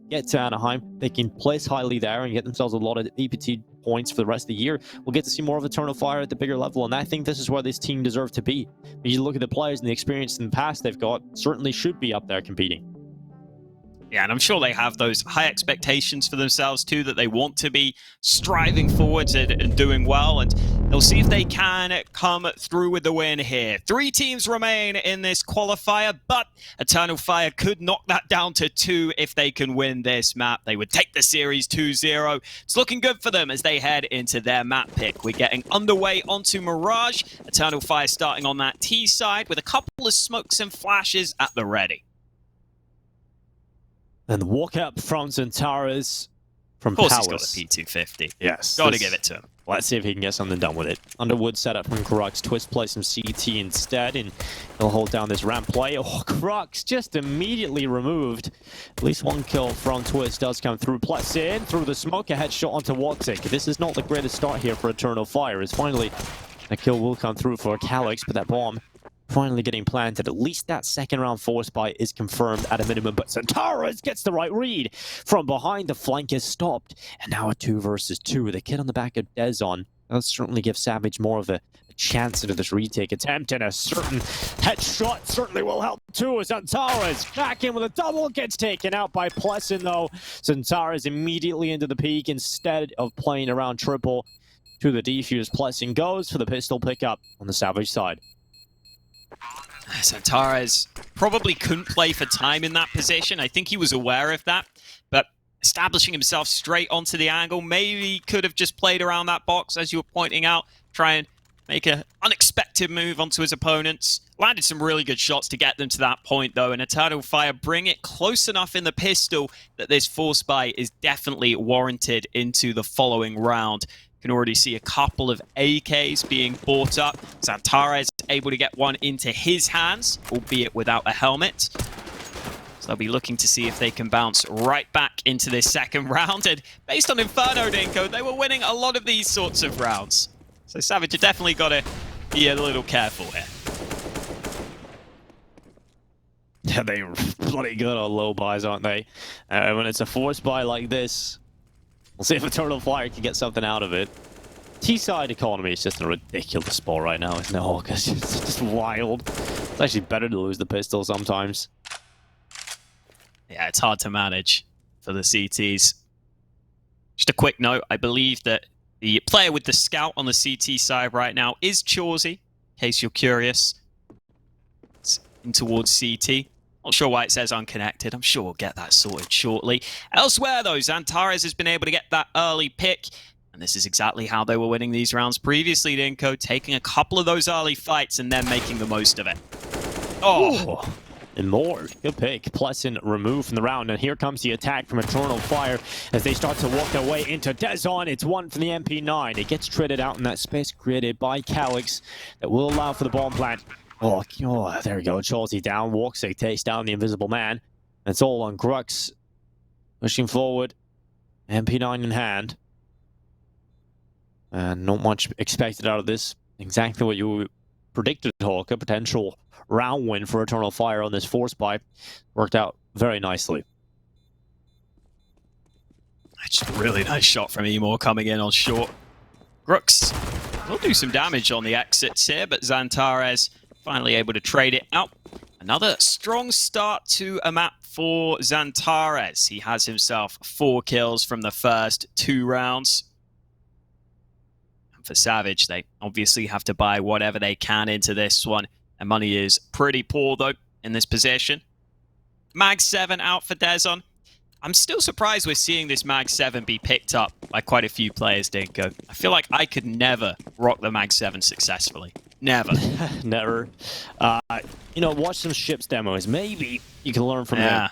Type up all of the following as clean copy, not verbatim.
get to Anaheim, they can place highly there and get themselves a lot of EPT points for the rest of the year. We'll get to see more of Eternal Fire at the bigger level, and I think this is where this team deserves to be. When you look at the players and the experience in the past they've got, certainly should be up there competing. Yeah, and I'm sure they have those high expectations for themselves too, that they want to be striving forwards and doing well, and they'll see if they can come through with the win here. 3 teams remain in this qualifier, but Eternal Fire could knock that down to 2 if they can win this map. They would take the series 2-0. It's looking good for them as they head into their map pick. We're getting underway onto Mirage. Eternal Fire starting on that T side with a couple of smokes and flashes at the ready. And the walk up from Zentaris from Of course Palace. He's got the P250. Yes. Got to give it to him. Let's see if he can get something done with it. Underwood set up from Grux. Twist plays some CT instead, and he'll hold down this ramp play. Oh, Grux just immediately removed. At least 1 kill from Twist does come through. PlesseN through the smoke, a headshot onto woxic. This is not the greatest start here for Eternal Fire, as finally a kill will come through for Calyx, but that bomb finally getting planted. At least that second round force buy is confirmed at a minimum, but Zentaris gets the right read. From behind, the flank is stopped, and now a 2 versus 2. The kid on the back of Dezon, that'll certainly give Savage more of a chance into this retake attempt, and a certain headshot certainly will help too, as Zentaris back in with a double, gets taken out by PlesseN though. Zentaris immediately into the peak instead of playing around triple to the defuse. PlesseN goes for the pistol pickup on the Savage side. Zentaris probably couldn't play for time in that position. I think he was aware of that, but establishing himself straight onto the angle, maybe could have just played around that box, as you were pointing out, try and make an unexpected move onto his opponents. Landed some really good shots to get them to that point, though, and Eternal Fire bring it close enough in the pistol that this force buy is definitely warranted into the following round. Can already see a couple of AKs being bought up. Zentaris able to get one into his hands, albeit without a helmet. So they'll be looking to see if they can bounce right back into this second round. And based on Inferno, Dinko, they were winning a lot of these sorts of rounds. So Savage have definitely got to be a little careful here. Yeah, they're bloody good on low buys, aren't they? When it's a force buy like this, we'll see if Eternal Fire can get something out of it. T-side economy is just a ridiculous spot right now, isn't it? Oh, because it's just wild. It's actually better to lose the pistol sometimes. Yeah, it's hard to manage for the CTs. Just a quick note, I believe that the player with the scout on the CT side right now is Chawsey, in case you're curious. It's in towards CT. Not sure why it says unconnected. I'm sure we'll get that sorted shortly. Elsewhere, though, Zentaris has been able to get that early pick. And this is exactly how they were winning these rounds previously, Dinko. Taking a couple of those early fights and then making the most of it. Oh! Ooh. And more. Good pick. PlesseN removed from the round. And here comes the attack from Eternal Fire as they start to walk their way into Dezon. It's 1 for the MP9. It gets traded out in that space created by Calyx that will allow for the bomb plant. Oh, there we go. Chawsey down. woxic takes down the invisible man. It's all on Grux. Pushing forward. MP9 in hand. And not much expected out of this. Exactly what you predicted, Hawk. A potential round win for Eternal Fire on this force buy. Worked out very nicely. That's a really nice shot from Emor coming in on short. Grux will do some damage on the exits here, but Zentaris finally able to trade it out. Another strong start to a map for Zentaris. He has himself 4 kills from the first 2 rounds. And for Savage, they obviously have to buy whatever they can into this one. And money is pretty poor, though, in this position. Mag 7 out for Dezon. I'm still surprised we're seeing this Mag 7 be picked up by quite a few players, Dinko. I feel like I could never rock the Mag 7 successfully. Never. Never. You know, watch some ships demos. Maybe you can learn from them.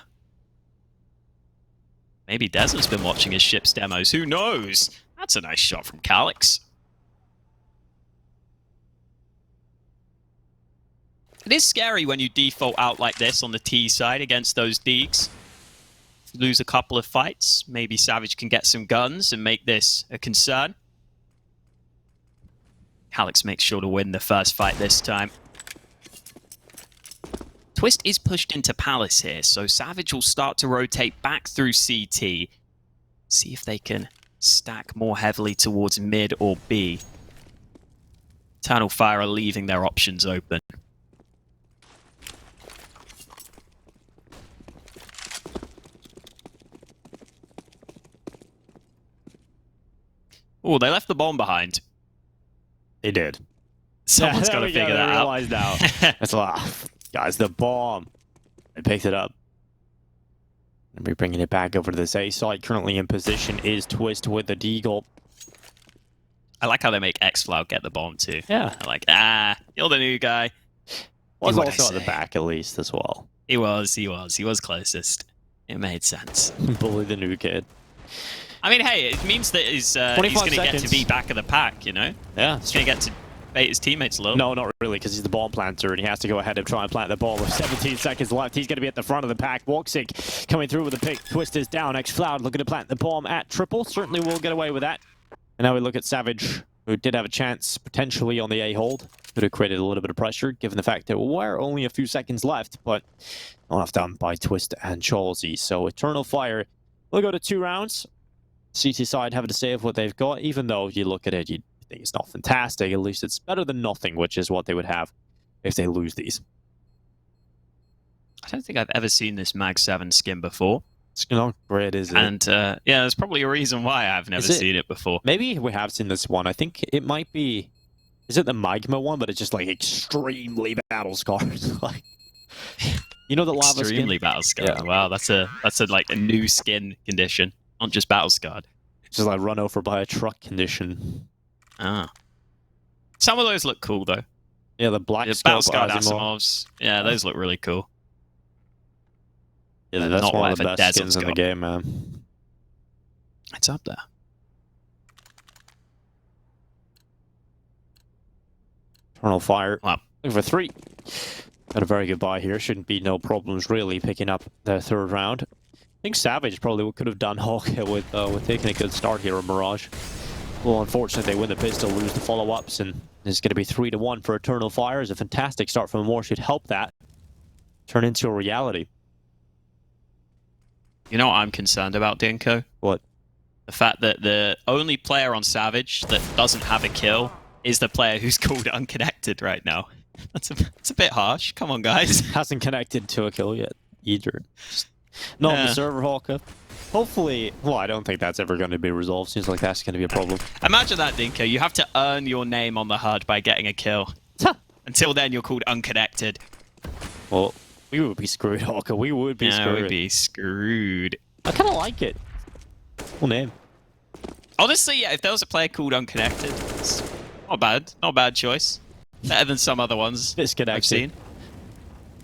Maybe Dezon's been watching his ships demos. Who knows? That's a nice shot from Calyx. It is scary when you default out like this on the T side against those Deeks. Lose a couple of fights, maybe Savage can get some guns and make this a concern. Calyx makes sure to win the first fight this time. Twist is pushed into Palace here, so Savage will start to rotate back through CT. See if they can stack more heavily towards mid or B. Eternal Fire are leaving their options open. Oh, they left the bomb behind. They did. Someone's got to figure that out. Realize now. That's guys, the bomb. They picked it up. And we're bringing it back over to this A side. Currently in position is Twist with the Deagle. I like how they make X-Flow get the bomb too. Yeah. I like, you're the new guy. Was also at the back at least as well. He was closest. It made sense. Bully the new kid. I mean, hey, it means that he's going to get to be back of the pack, you know? Yeah. He's going to get to bait his teammates a little. No, not really, because he's the bomb planter, and he has to go ahead and try and plant the bomb. With 17 seconds left, he's going to be at the front of the pack. woxic coming through with a pick. Twist is down. X-Cloud looking to plant the bomb at triple. Certainly will get away with that. And now we look at Savage, who did have a chance potentially on the A hold. Could have created a little bit of pressure, given the fact there were only a few seconds left, but not enough done by Twist and Chalsey. So Eternal Fire will go to 2 rounds. CT side having to save what they've got, even though you look at it, you think it's not fantastic. At least it's better than nothing, which is what they would have if they lose these. I don't think I've ever seen this Mag 7 skin before. It's not great, is it? And yeah, there's probably a reason why I've never seen it before. Maybe we have seen this one. I think it might be... Is it the Magma one? But it's just like extremely battle scarred. Like, you know the lava skin? Extremely battle scarred. Yeah. Wow, that's a like a new skin condition, not just battle scarred. It's just like run over by a truck condition. Ah. Some of those look cool though. Yeah, the black battle scarred Asimovs. Yeah, those look really cool. Yeah, that's not one of the best skins in the game, man. It's up there. Eternal Fire. Wow. Looking for 3. Got a very good buy here. Shouldn't be no problems really picking up the 3rd round. I think Savage probably could have done Hawker with taking a good start here on Mirage. Well, unfortunately, they win the pistol, lose the follow-ups, and it's going to be 3-1 for Eternal Fire. It's a fantastic start from Moore. Should help that turn into a reality. You know what I'm concerned about, Dinko? What? The fact that the only player on Savage that doesn't have a kill is the player who's called unconnected right now. That's a bit harsh. Come on, guys. Hasn't connected to a kill yet, either. Not on the server, Hawker. Hopefully, well, I don't think that's ever going to be resolved. Seems like that's going to be a problem. Imagine that, Dinko. You have to earn your name on the HUD by getting a kill. Until then, you're called unconnected. Well, we would be screwed, Hawker. We would be screwed. We'd be screwed. I kind of like it. Cool name. Honestly, yeah, if there was a player called unconnected, it's not bad. Not a bad choice. Better than some other ones I've seen.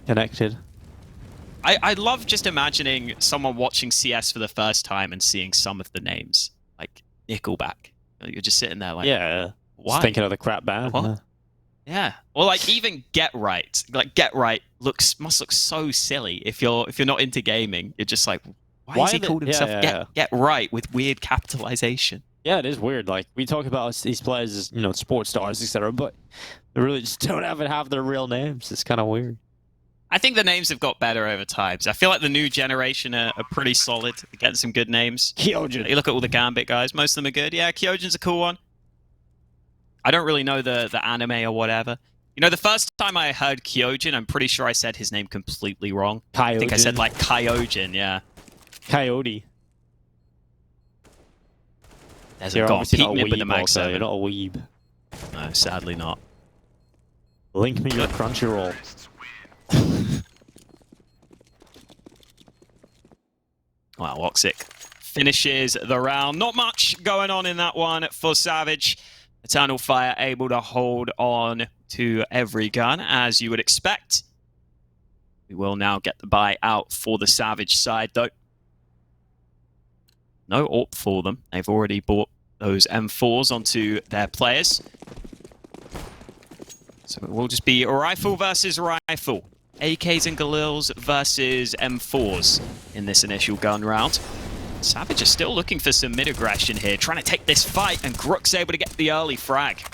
Connected. I love just imagining someone watching CS for the first time and seeing some of the names. Like Nickelback. You're just sitting there like, yeah, why? Just thinking of the crap band. What? Huh? Yeah. Or like even Get Right. Like Get Right must look so silly if you're not into gaming. You're just like, why is he called himself Get Right with weird capitalization? Yeah, it is weird. Like, we talk about these players as, you know, sports stars, etc., but they really just don't even have their real names. It's kind of weird. I think the names have got better over time. So I feel like the new generation are pretty solid. They're getting some good names. Kyojin. You look at all the Gambit guys. Most of them are good. Yeah, Kyojin's a cool one. I don't really know the anime or whatever. You know, the first time I heard Kyojin, I'm pretty sure I said his name completely wrong. Kyojin. I think I said, like, Kyojin, yeah. Coyote. There's a gone. Peek me with the Mag 7. You're not a weeb. No, sadly not. Link me your Crunchyroll. Wow, woxic finishes the round. Not much going on in that one for Savage. Eternal Fire able to hold on to every gun, as you would expect. We will now get the buy out for the Savage side, though. No AWP for them. They've already bought those M4s onto their players. So it will just be rifle versus rifle. AKs and Galils versus M4s in this initial gun round. Savage is still looking for some mid-aggression here, trying to take this fight, and grux able to get the early frag.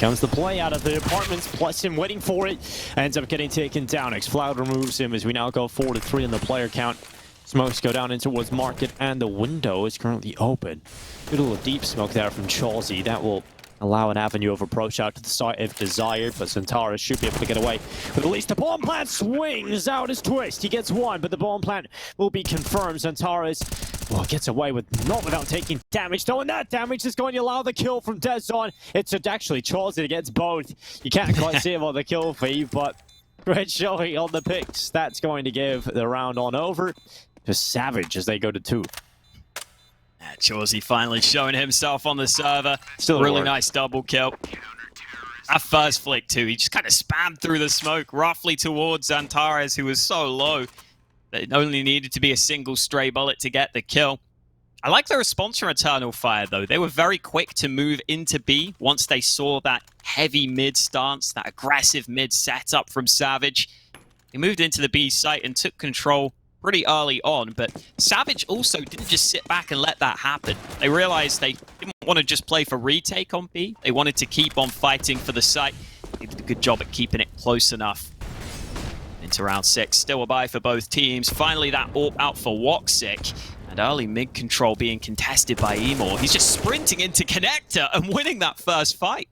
comes the play out of the apartments. PlesseN waiting for it. Ends up getting taken down. Xcloud removes him as we now go 4-3 in the player count. Smokes go down in towards market, and the window is currently open. Good little deep smoke there from Chalsey. That will allow an avenue of approach out to the site if desired, but Zantara should be able to get away with at least the bomb plant. Swings out his twist. He gets one, but the bomb plant will be confirmed. Zantara's gets away with not without taking damage, though, and that damage is going to allow the kill from Dezon. It's actually Chalsey that gets both. You can't quite see him on the kill feed, but great showing on the picks. That's going to give the round on over to Savage as they go to 2. Chalsey finally showing himself on the server. Still really nice double kill. That first flick too, he just kind of spammed through the smoke roughly towards Zantares, who was so low that it only needed to be a single stray bullet to get the kill. I like the response from Eternal Fire though. They were very quick to move into B once they saw that heavy mid stance, that aggressive mid setup from Savage. They moved into the B site and took control pretty early on, but Savage also didn't just sit back and let that happen. They realized they didn't want to just play for retake on B. They wanted to keep on fighting for the site. They did a good job at keeping it close enough. Into round 6, still a bye for both teams. Finally, that AWP out for woxic, and early mid control being contested by Emor. He's just sprinting into connector and winning that first fight.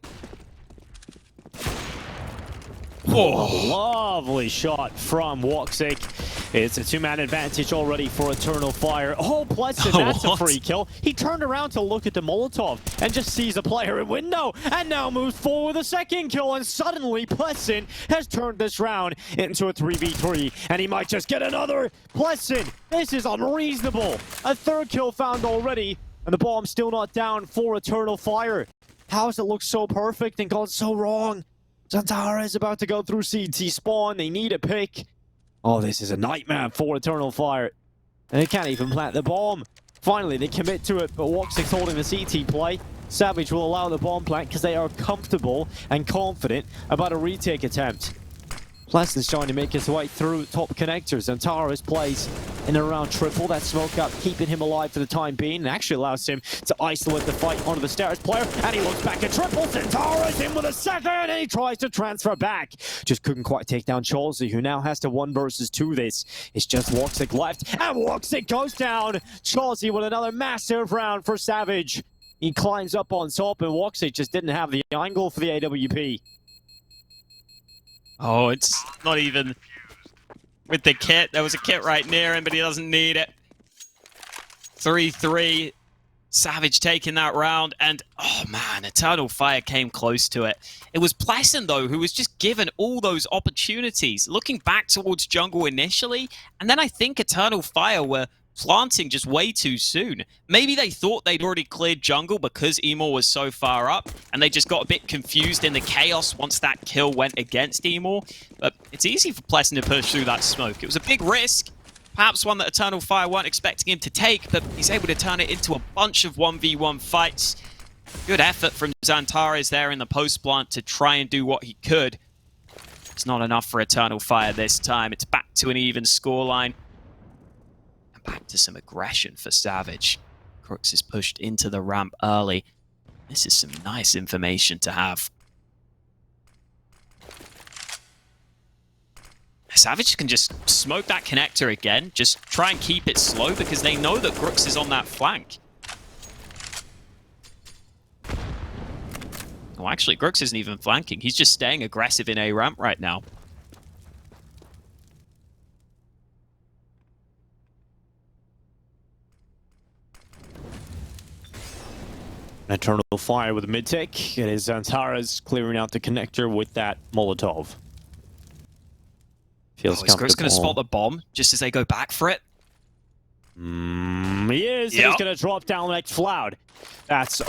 Oh, lovely shot from woxic. It's a 2-man advantage already for Eternal Fire. Oh, PlesseN, that's a free kill. He turned around to look at the Molotov and just sees a player in window and now moves forward with a second kill, and suddenly PlesseN has turned this round into a 3v3 and he might just get another. PlesseN, this is unreasonable. A 3rd kill found already and the bomb's still not down for Eternal Fire. How has it looked so perfect and gone so wrong? Zantara is about to go through CT spawn. They need a pick. Oh, this is a nightmare for Eternal Fire. And they can't even plant the bomb. Finally, they commit to it, but woxic's holding the CT play. Savage will allow the bomb plant because they are comfortable and confident about a retake attempt. PlesseN's trying to make his way through top connectors. Zantara's plays in and around triple. That smoke up, keeping him alive for the time being, and actually allows him to isolate the fight onto the stairs player. And he looks back at triple. Zantara's in with a second, and he tries to transfer back. Just couldn't quite take down Chalsey, who now has to 1 versus 2 this. It's just woxic left, and woxic goes down. Chalsey with another massive round for Savage. He climbs up on top, and woxic just didn't have the angle for the AWP. Oh, it's not even with the kit. There was a kit right near him, but he doesn't need it. 3-3. Savage taking that round, and oh man, Eternal Fire came close to it. It was PlesseN though who was just given all those opportunities, looking back towards jungle initially, and then I think Eternal Fire were planting just way too soon. Maybe they thought they'd already cleared jungle because Emor was so far up, and they just got a bit confused in the chaos once that kill went against Emor. But it's easy for PlesseN to push through that smoke. It was a big risk, perhaps one that Eternal Fire weren't expecting him to take, but he's able to turn it into a bunch of 1v1 fights. Good effort from Zantares there in the post plant to try and do what he could. It's not enough for Eternal Fire this time. It's back to an even scoreline. Back to some aggression for Savage. Grux is pushed into the ramp early. This is some nice information to have. Savage can just smoke that connector again, just try and keep it slow because they know that Grux is on that flank. Oh, actually, Grux isn't even flanking. He's just staying aggressive in A ramp right now. Eternal Fire with a mid-tick. It is Zantara's clearing out the connector with that Molotov. Feels is Grux going to spot the bomb just as they go back for it? He is. Yep. He's going to drop down like Xcloud. That's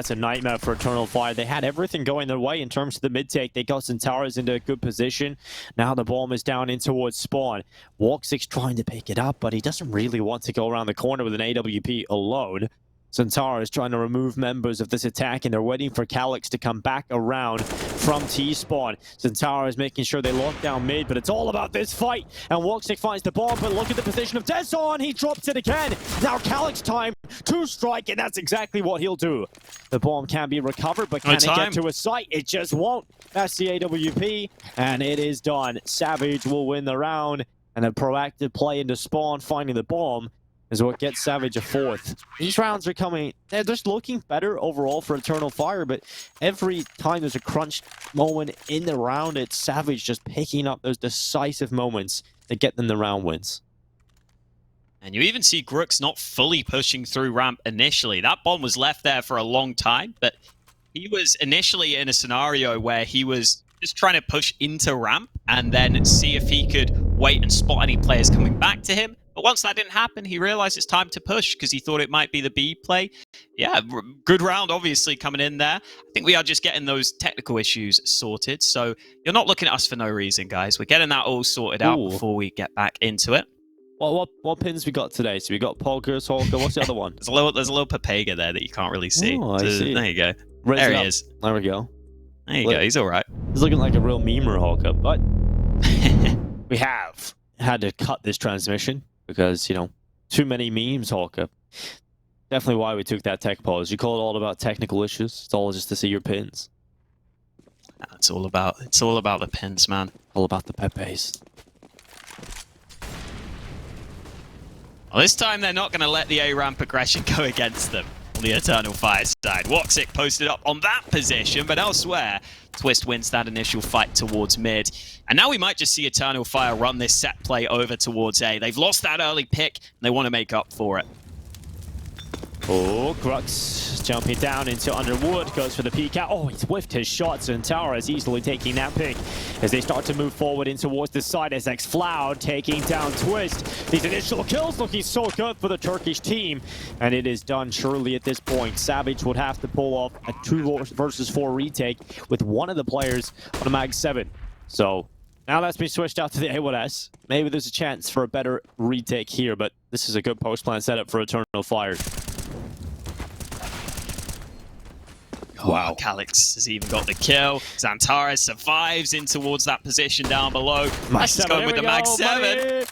a nightmare for Eternal Fire. They had everything going their way in terms of the mid-take. They got Zantara's into a good position. Now the bomb is down in towards spawn. woxic's trying to pick it up, but he doesn't really want to go around the corner with an AWP alone. Zantara is trying to remove members of this attack, and they're waiting for Calyx to come back around from T-Spawn. Centaur is making sure they lock down mid, but it's all about this fight. And woxic finds the bomb, but look at the position of Deson. He drops it again. Now Calyx time to strike, and that's exactly what he'll do. The bomb can be recovered, but can it get to a site? It just won't. That's the AWP, and it is done. Savage will win the round, and a proactive play into spawn, finding the bomb, is what gets Savage a fourth. These rounds are coming, they're just looking better overall for Eternal Fire, but every time there's a crunch moment in the round, it's Savage just picking up those decisive moments that get them the round wins. And you even see grux not fully pushing through ramp initially. That bomb was left there for a long time, but he was initially in a scenario where he was just trying to push into ramp and then see if he could wait and spot any players coming back to him. But once that didn't happen, he realized it's time to push because he thought it might be the B play. Yeah, good round, obviously, coming in there. I think we are just getting those technical issues sorted. So you're not looking at us for no reason, guys. We're getting that all sorted out before we get back into it. What pins we got today? So we got Polka, Solka. What's the other one? There's a little Papega there that you can't really see. Oh, I see. There you go. There he is. There we go. There you go. He's all right. He's looking like a real memer, Hulk, but we have had to cut this transmission because, you know, too many memes, Hulk. Definitely why we took that tech pause. You call it all about technical issues. It's all just to see your pins. It's all about the pins, man. All about the Pepes. Well, this time they're not going to let the A-ramp aggression go against them on the Eternal Fire side. woxic posted up on that position, but elsewhere, Twist wins that initial fight towards mid. And now we might just see Eternal Fire run this set play over towards A. They've lost that early pick, and they want to make up for it. Oh, Grux jumping down into Underwood, goes for the peek out. Oh, he's whiffed his shots, and Tower is easily taking that pick as they start to move forward in towards the side as xFloud taking down Twist. These initial kills looking so good for the Turkish team, and it is done surely at this point. Savage would have to pull off a 2 versus 4 retake with one of the players on a Mag 7. So now that's been switched out to the A1S. Maybe there's a chance for a better retake here, but this is a good post-plan setup for Eternal Fire. Wow, Calyx has even got the kill. Xantares survives in towards that position down below. That's going with the Mag 7.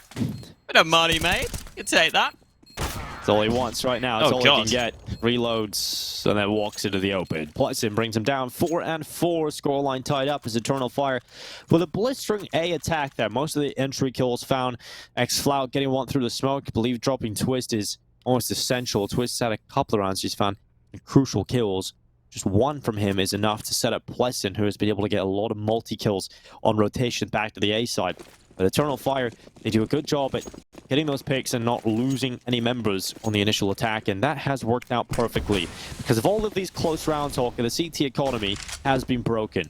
Bit of money, mate. You can take that. That's all he wants right now. It's all he can get. Reloads and then walks into the open. PlesseN brings him down. 4-4. Scoreline tied up as Eternal Fire with a blistering A attack there. Most of the entry kills found. xFloud getting one through the smoke. I believe dropping Twist is almost essential. Twist's had a couple of rounds he's found crucial kills. Just one from him is enough to set up PlesseN, who has been able to get a lot of multi-kills on rotation back to the A side. But Eternal Fire, they do a good job at getting those picks and not losing any members on the initial attack, and that has worked out perfectly. Because of all of these close rounds, Hawker, the CT economy has been broken.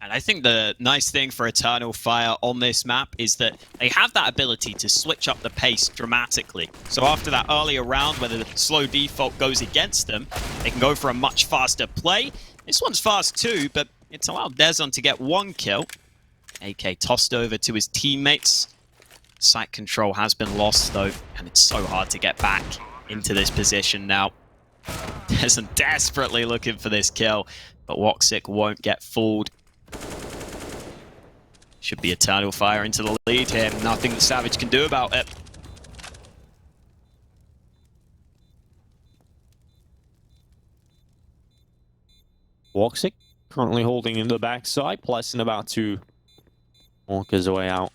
And I think the nice thing for Eternal Fire on this map is that they have that ability to switch up the pace dramatically. So after that earlier round where the slow default goes against them, they can go for a much faster play. This one's fast too, but it's allowed Deson to get 1 kill. AK tossed over to his teammates. Site control has been lost though, and it's so hard to get back into this position now. Deson desperately looking for this kill, but woxic won't get fooled. Should be Eternal Fire into the lead here. Nothing that Savage can do about it. woxic currently holding in the backside. PlesseN about to walk his way out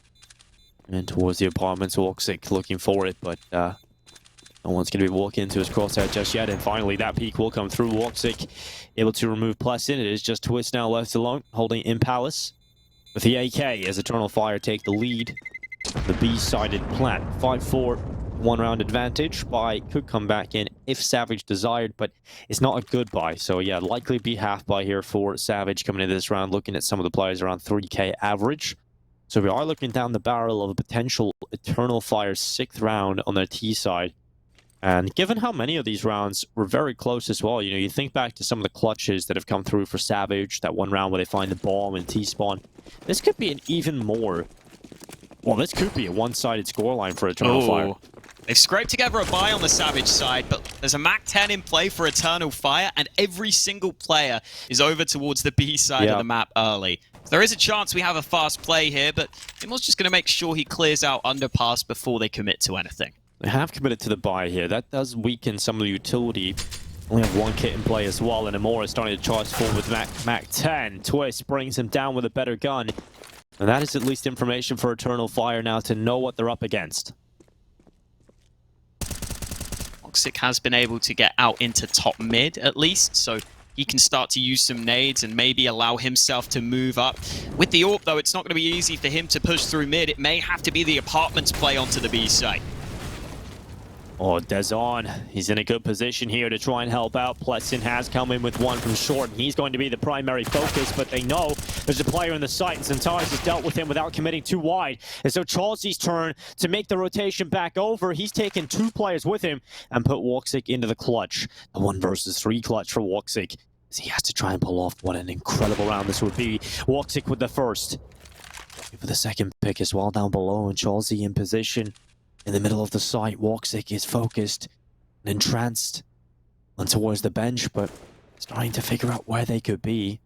and towards the apartments. woxic looking for it, but no one's going to be walking into his crosshair just yet. And finally, that peek will come through. woxic able to remove PlesseN. It is just Twist now left alone, holding in Palace. With the AK as Eternal Fire take the lead. The B-sided plant. 5-4, 1-round advantage. Buy could come back in if Savage desired, but it's not a good buy. So yeah, likely be half buy here for Savage coming into this round, looking at some of the players around 3k average. So we are looking down the barrel of a potential Eternal Fire 6th round on their T side. And given how many of these rounds were very close as well, you know, you think back to some of the clutches that have come through for Savage, that one round where they find the bomb and T-spawn. This could be an even more... Well, this could be a one-sided scoreline for Eternal Fire. They've scraped together a buy on the Savage side, but there's a MAC-10 in play for Eternal Fire, and every single player is over towards the B side of the map early. So there is a chance we have a fast play here, but Immo's just going to make sure he clears out underpass before they commit to anything. They have committed to the buy here. That does weaken some of the utility. Only have one kit in play as well, and Amora is starting to charge forward with MAC-10. Twist brings him down with a better gun. And that is at least information for Eternal Fire now to know what they're up against. woxic has been able to get out into top mid at least, so he can start to use some nades and maybe allow himself to move up. With the AWP though, it's not going to be easy for him to push through mid. It may have to be the apartments play onto the B site. Oh, Dezon, he's in a good position here to try and help out. PlesseN has come in with one from short, and he's going to be the primary focus, but they know there's a player in the site, and Centaurus has dealt with him without committing too wide. And so Charles's turn to make the rotation back over. He's taken 2 players with him and put woxic into the clutch. The 1 versus 3 clutch for woxic. He has to try and pull off. What an incredible round this would be. woxic with the first. For the second pick as well down below, and Charlesy in position. In the middle of the site, woxic is focused and entranced and towards the bench, but starting to figure out where they could be.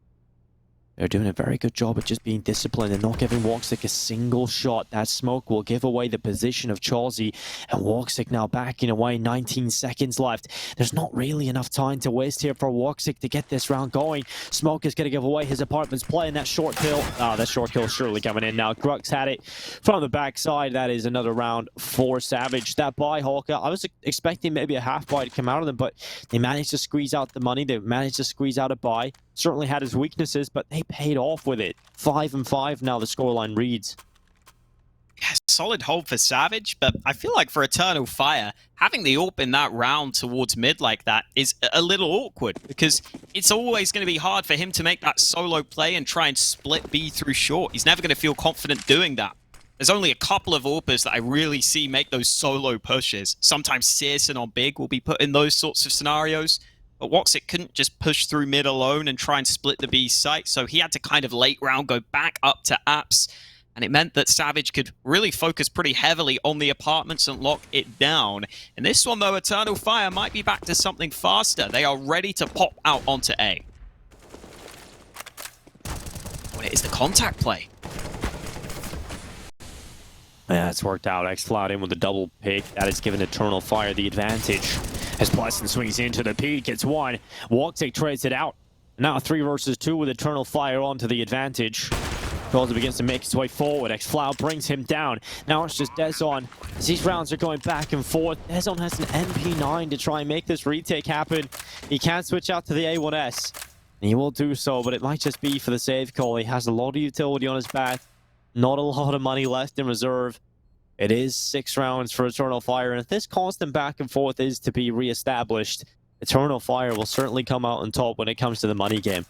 They're doing a very good job at just being disciplined and not giving woxic a single shot. That smoke will give away the position of Charlesy, and woxic now backing away. 19 seconds left. There's not really enough time to waste here for woxic to get this round going. Smoke is going to give away his apartment's play, and that short kill. That short kill surely coming in now. Grux had it from the backside. That is another round for Savage. That buy, Hawker, I was expecting maybe a half buy to come out of them, but they managed to squeeze out the money. They managed to squeeze out a buy. Certainly had his weaknesses, but they paid off with it. 5-5 now the scoreline reads. Yeah, solid hold for Savage, but I feel like for Eternal Fire, having the AWP in that round towards mid like that is a little awkward, because it's always going to be hard for him to make that solo play and try and split B through short. He's never going to feel confident doing that. There's only a couple of AWPers that I really see make those solo pushes. Sometimes Searson on Big will be put in those sorts of scenarios. But woxic couldn't just push through mid alone and try and split the B site, so he had to kind of late round go back up to apps, and it meant that Savage could really focus pretty heavily on the apartments and lock it down. In this one though, Eternal Fire might be back to something faster. They are ready to pop out onto A. Well, it is the contact play. Yeah, it's worked out. X-Cloud in with a double pick. That has given Eternal Fire the advantage. As PlesseN swings into the peak, it's 1. woxic trades it out. Now 3 versus 2 with Eternal Fire onto the advantage. Charles begins to make his way forward. X-Cloud brings him down. Now it's just Dezon. As these rounds are going back and forth, Dezon has an MP9 to try and make this retake happen. He can switch out to the A1S. And he will do so, but it might just be for the save call. He has a lot of utility on his back. Not a lot of money left in reserve. It is 6 rounds for Eternal Fire, and if this constant back and forth is to be re-established, Eternal Fire will certainly come out on top when it comes to the money game.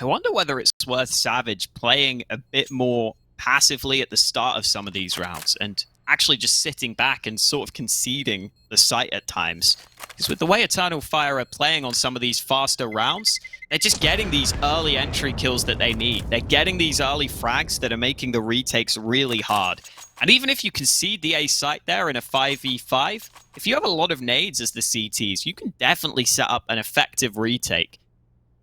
I wonder whether it's worth Savage playing a bit more passively at the start of some of these rounds and actually just sitting back and sort of conceding the site at times. Because with the way Eternal Fire are playing on some of these faster rounds, they're just getting these early entry kills that they need. They're getting these early frags that are making the retakes really hard. And even if you concede the A site there in a 5v5, if you have a lot of nades as the CTs, you can definitely set up an effective retake.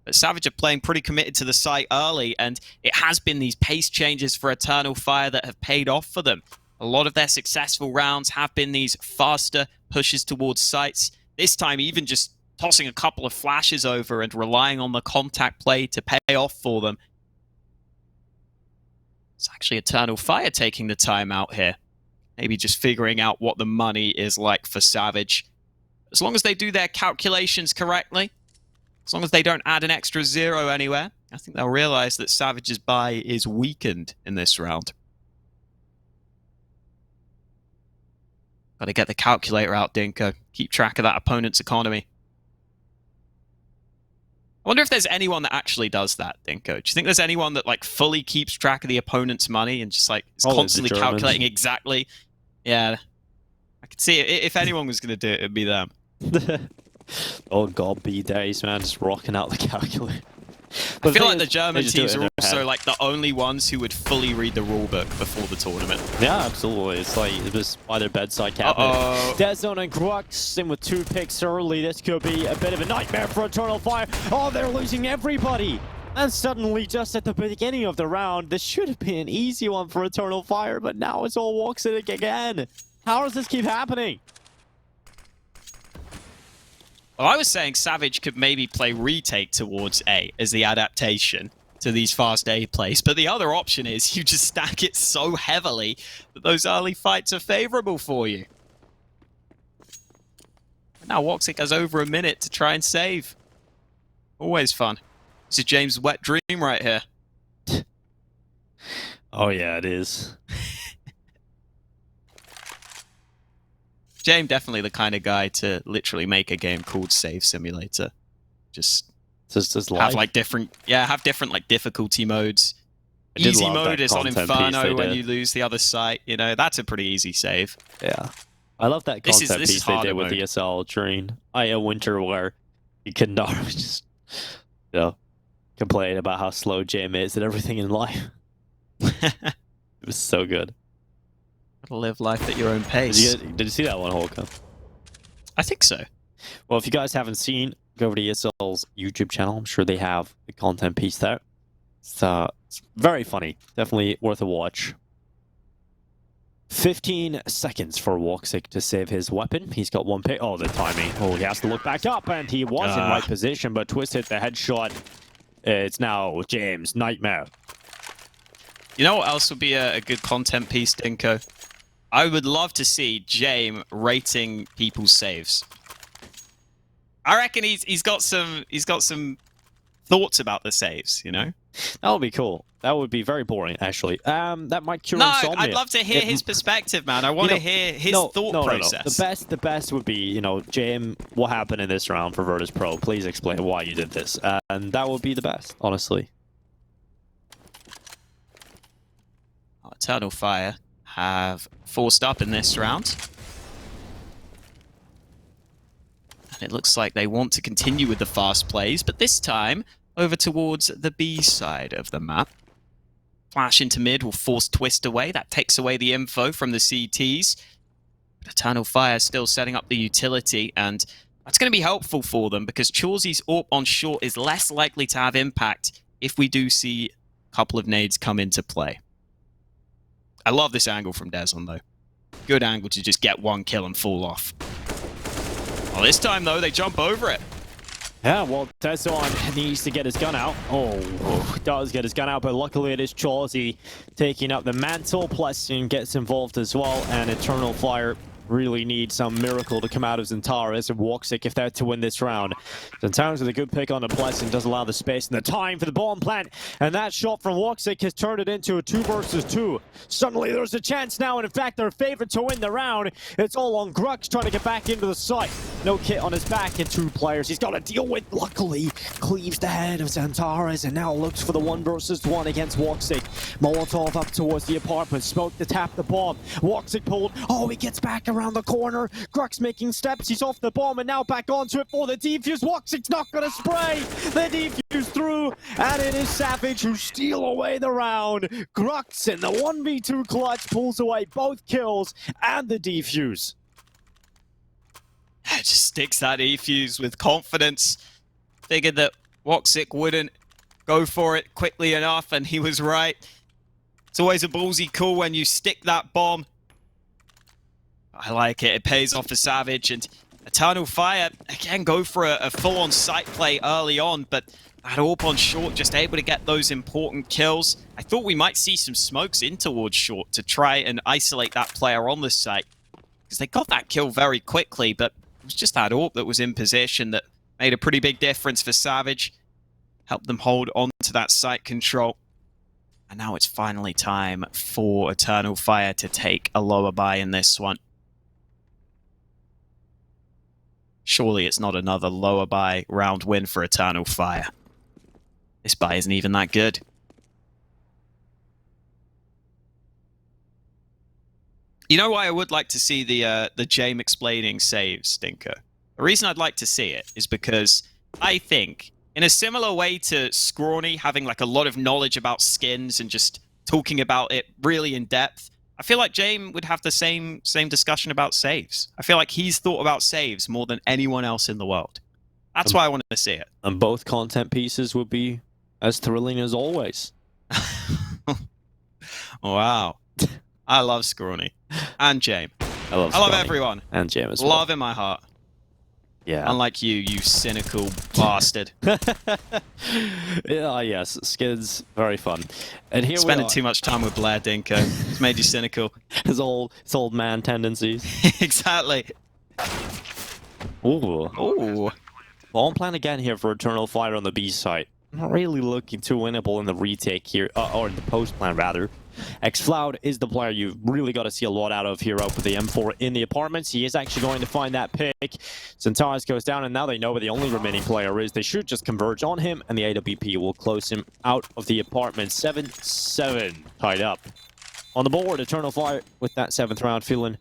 But Savage are playing pretty committed to the site early, and it has been these pace changes for Eternal Fire that have paid off for them. A lot of their successful rounds have been these faster pushes towards sites. This time, even just tossing a couple of flashes over and relying on the contact play to pay off for them. It's actually Eternal Fire taking the time out here. Maybe just figuring out what the money is like for Savage. As long as they do their calculations correctly, as long as they don't add an extra 0 anywhere, I think they'll realize that Savage's buy is weakened in this round. Got to get the calculator out, Dinko. Keep track of that opponent's economy. I wonder if there's anyone that actually does that, Dinko. Do you think there's anyone that like fully keeps track of the opponent's money and just like is constantly calculating exactly? Yeah, I could see it. If anyone was going to do it, it'd be them. Oh god, B days, man, just rocking out the calculator. I the feel thing like the is, German they just do it teams in are their also head. like the only ones who would fully read the rulebook before the tournament. Yeah, absolutely. It's like it was by their bedside cabinet. Uh-oh. Deadzone and Grux in with 2 picks early. This could be a bit of a nightmare for Eternal Fire. Oh, they're losing everybody. And suddenly, just at the beginning of the round, this should have been an easy one for Eternal Fire, but now it's all woxic again. How does this keep happening? Well, I was saying Savage could maybe play retake towards A as the adaptation to these fast A plays, but the other option is you just stack it so heavily that those early fights are favorable for you. Now woxic has over a minute to try and save. Always fun. This is James' wet dream right here. Oh yeah, it is. James definitely the kind of guy to literally make a game called Save Simulator. Just Just have like different like difficulty modes. Easy mode is on Inferno when you lose the other site. You know, that's a pretty easy save. Yeah. I love that concept piece they did with ESL during Winter where you can just, you know, complain about how slow Jam is and everything in life. It was so good. Gotta live life at your own pace. Did you see that one, Holka? I think so. Well, if you guys haven't seen, go over to ESL's YouTube channel. I'm sure they have the content piece there. It's very funny. Definitely worth a watch. 15 seconds for woxic to save his weapon. He's got 1 pick. Oh, the timing. Oh, he has to look back up, and he was in right position, but Twist hit the headshot. It's now James' nightmare. You know what else would be a good content piece, Dinko? I would love to see James rating people's saves. I reckon he's got some thoughts about the saves, you know? That would be cool. That would be very boring, actually. That might cure No, insomnia. I'd love to hear his perspective, man. I want to hear his thought process. No. The best would be, you know, James, what happened in this round for Virtus Pro? Please explain why you did this. And that would be the best, honestly. Eternal Fire have forced up in this round. And it looks like they want to continue with the fast plays, but this time over towards the B side of the map. Flash into mid will force Twist away. That takes away the info from the CTs. But Eternal Fire still setting up the utility, and that's going to be helpful for them because Chawsy's AWP on short is less likely to have impact if we do see a couple of nades come into play. I love this angle from Deadzone, though. Good angle to just get 1 kill and fall off. Well, this time, though, they jump over it. Yeah, well, Deadzone needs to get his gun out. Oh, does get his gun out, but luckily it is Chawsy taking up the mantle. PlesseN gets involved as well, and Eternal Fire really need some miracle to come out of Xantares and woxic if they're to win this round. Xantares with a good pick on the PlesseN does allow the space and the time for the bomb plant, and that shot from woxic has turned it into a 2 versus 2. Suddenly there's a chance now, and in fact they're favored to win the round. It's all on Grux trying to get back into the site. No kit on his back and 2 players he's got to deal with. Luckily cleaves the head of Xantares and now looks for the 1 versus 1 against woxic. Molotov up towards the apartment, smoke to tap the bomb. woxic pulled. Oh, he gets back around the corner. Grux making steps. He's off the bomb and now back onto it for the defuse. woxic's not going to spray. The defuse through, and it is Savage who steal away the round. Grux in the 1v2 clutch pulls away both kills and the defuse. Just sticks that defuse with confidence. Figured that woxic wouldn't go for it quickly enough, and he was right. It's always a ballsy call when you stick that bomb. I like it. It pays off for Savage, and Eternal Fire, again, go for a full-on site play early on, but that AWP on short, just able to get those important kills. I thought we might see some smokes in towards short to try and isolate that player on the site, because they got that kill very quickly, but it was just that AWP that was in position that made a pretty big difference for Savage. Helped them hold on to that site control. And now it's finally time for Eternal Fire to take a lower buy in this one. Surely it's not another lower buy round win for Eternal Fire. This buy isn't even that good. You know why I would like to see the James explaining saves, Stinker? The reason I'd like to see it is because I think in a similar way to Scrawny having like a lot of knowledge about skins and just talking about it really in depth, I feel like James would have the same discussion about saves. I feel like he's thought about saves more than anyone else in the world. That's why I wanted to see it. And both content pieces would be as thrilling as always. Wow. I love Scrawny. And James. I love everyone. And James as well. Love in my heart. Yeah. Unlike you cynical bastard. Yeah, yes, skins, very fun. And here Spending we are. too much time with Blair Dinko. It's made you cynical. His old man tendencies. Exactly. Ooh. Ooh. Well, I'm playing again here for Eternal Fire on the B site. Not really looking too winnable in the retake here, or in the post plan rather. xFloud is the player you've really got to see a lot out of here out with the M4 in the apartments. He is actually going to find that pick. Centaurus goes down, and now they know where the only remaining player is. They should just converge on him, and the AWP will close him out of the apartment. 7-7 tied up. On the board, Eternal Fire with that 7th round feeling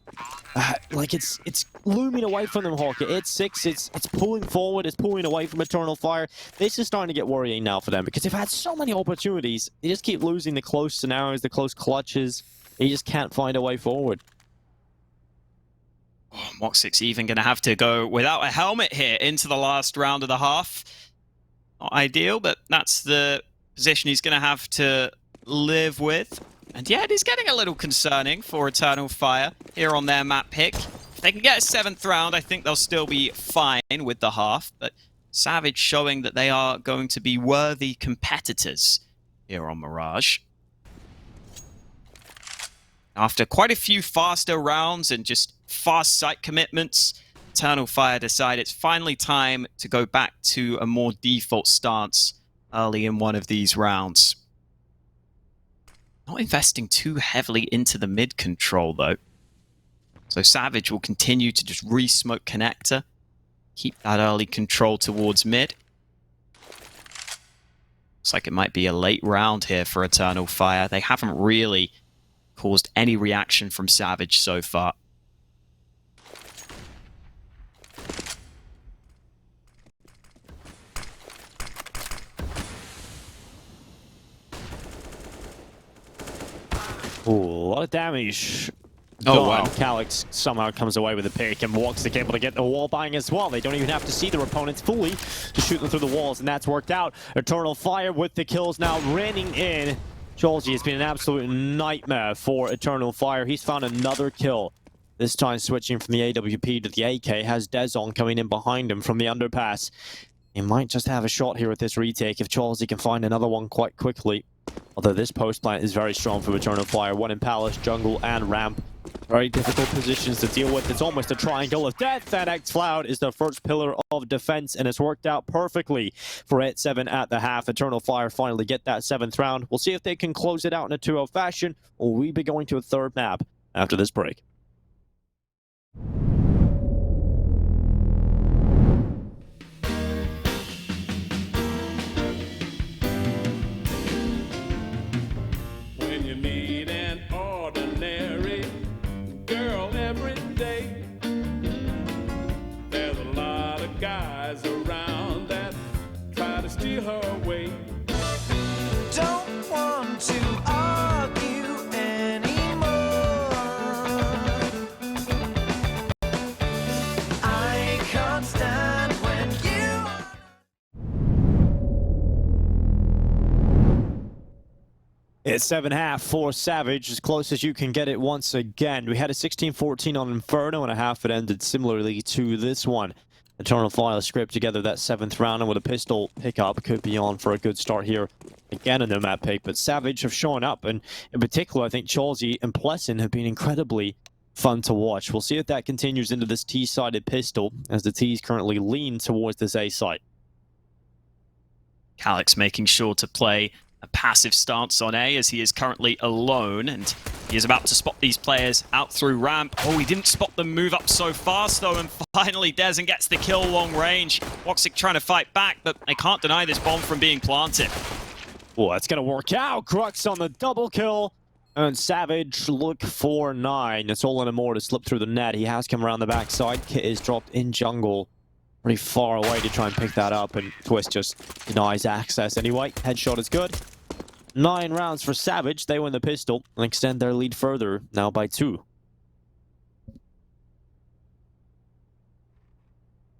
like it's looming away from them, Hawk. It's 6, it's pulling forward, it's pulling away from Eternal Fire. This is starting to get worrying now for them because they've had so many opportunities. They just keep losing the close scenarios, the close clutches. They just can't find a way forward. Oh, woxic's even going to have to go without a helmet here into the last round of the half. Not ideal, but that's the position he's going to have to live with. And yeah, it is getting a little concerning for Eternal Fire here on their map pick. If they can get a 7th round, I think they'll still be fine with the half. But Savage showing that they are going to be worthy competitors here on Mirage. After quite a few faster rounds and just fast site commitments, Eternal Fire decide it's finally time to go back to a more default stance early in one of these rounds. Not investing too heavily into the mid control, though. So Savage will continue to just re-smoke connector. Keep that early control towards mid. Looks like it might be a late round here for Eternal Fire. They haven't really caused any reaction from Savage so far. Ooh, a lot of damage. Oh, wow. Calyx somehow comes away with a pick, and woxic able to get the wall buying as well. They don't even have to see their opponents fully to shoot them through the walls, and that's worked out. Eternal Fire with the kills now raining in. Cholji has been an absolute nightmare for Eternal Fire. He's found another kill. This time switching from the AWP to the AK, has Dezon coming in behind him from the underpass. He might just have a shot here with this retake if Cholji can find another one quite quickly. Although this post plant is very strong for Eternal Fire. One in Palace, Jungle, and Ramp. Very difficult positions to deal with. It's almost a triangle of death. And xFloud is the first pillar of defense, and it's worked out perfectly for 8-7 at the half. Eternal Fire finally get that 7th round. We'll see if they can close it out in a 2-0 fashion, or we'll be going to a 3rd map after this break. It's 7-1/2 for Savage, as close as you can get it once again. We had a 16-14 on Inferno, and a half it ended similarly to this one. Eternal Fire scraped together that 7th round, and with a pistol pickup, could be on for a good start here. Again, a no map pick, but Savage have shown up, and in particular, I think Cholji and PlesseN have been incredibly fun to watch. We'll see if that continues into this T-sided pistol, as the T's currently lean towards this A site. Calyx making sure to play a passive stance on A, as he is currently alone, and he is about to spot these players out through ramp. Oh, he didn't spot them move up so fast, though, and finally DeZen gets the kill long range. woxic trying to fight back, but they can't deny this bomb from being planted. Oh, that's going to work out. Grux on the double kill, and Savage look for 9. It's all in a more to slip through the net. He has come around the backside. Kit is dropped in jungle. pretty far away to try and pick that up, and Twist just denies access anyway. Headshot is good. 9 rounds for Savage. They win the pistol and extend their lead further, now by 2.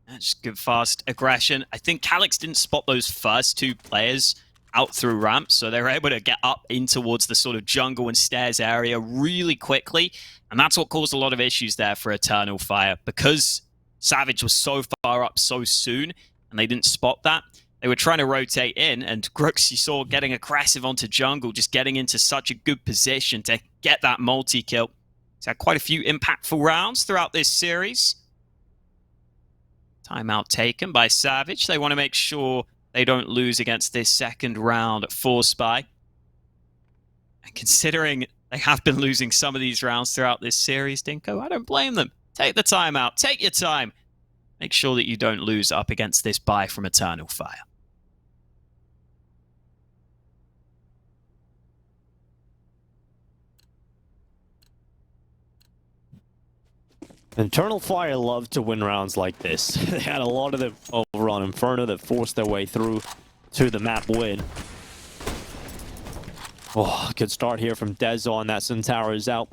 That's good fast aggression. I think Calyx didn't spot those first 2 players out through ramps, so they were able to get up in towards the sort of jungle and stairs area really quickly, and that's what caused a lot of issues there for Eternal Fire. Because Savage was so far up so soon, and they didn't spot that, they were trying to rotate in, and grux, you saw, getting aggressive onto jungle, just getting into such a good position to get that multi-kill. He's had quite a few impactful rounds throughout this series. Timeout taken by Savage. They want to make sure they don't lose against this second round for Spy. And considering they have been losing some of these rounds throughout this series, Dinko, I don't blame them. Take the timeout. Take your time. Make sure that you don't lose up against this buy from Eternal Fire. Eternal Fire love to win rounds like this. They had a lot of them over on Inferno that forced their way through to the map win. Oh, good start here from Dez on. That Sun Tower is out.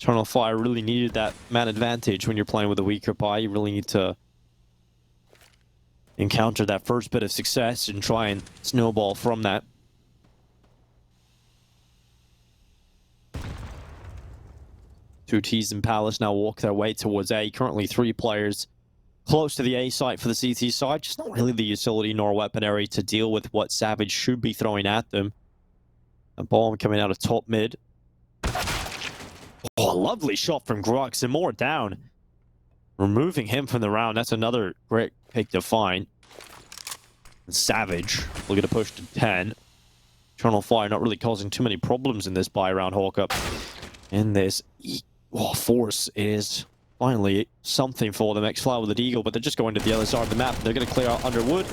Eternal Fire really needed that man advantage when you're playing with a weaker buy. You really need to encounter that first bit of success and try and snowball from that. Two T's and Palace now walk their way towards A. Currently 3 players close to the A site for the CT side. Just not really the utility nor weaponry to deal with what Savage should be throwing at them. A bomb coming out of top mid. Oh, a lovely shot from Grux, and more down. Removing him from the round. That's another great pick to find. And Savage looking to push to 10. Eternal Fire not really causing too many problems in this buy round, Hawkup. In this force is finally something for them. X-Flower with the Deagle, but they're just going to the other side of the map. They're going to clear out Underwood.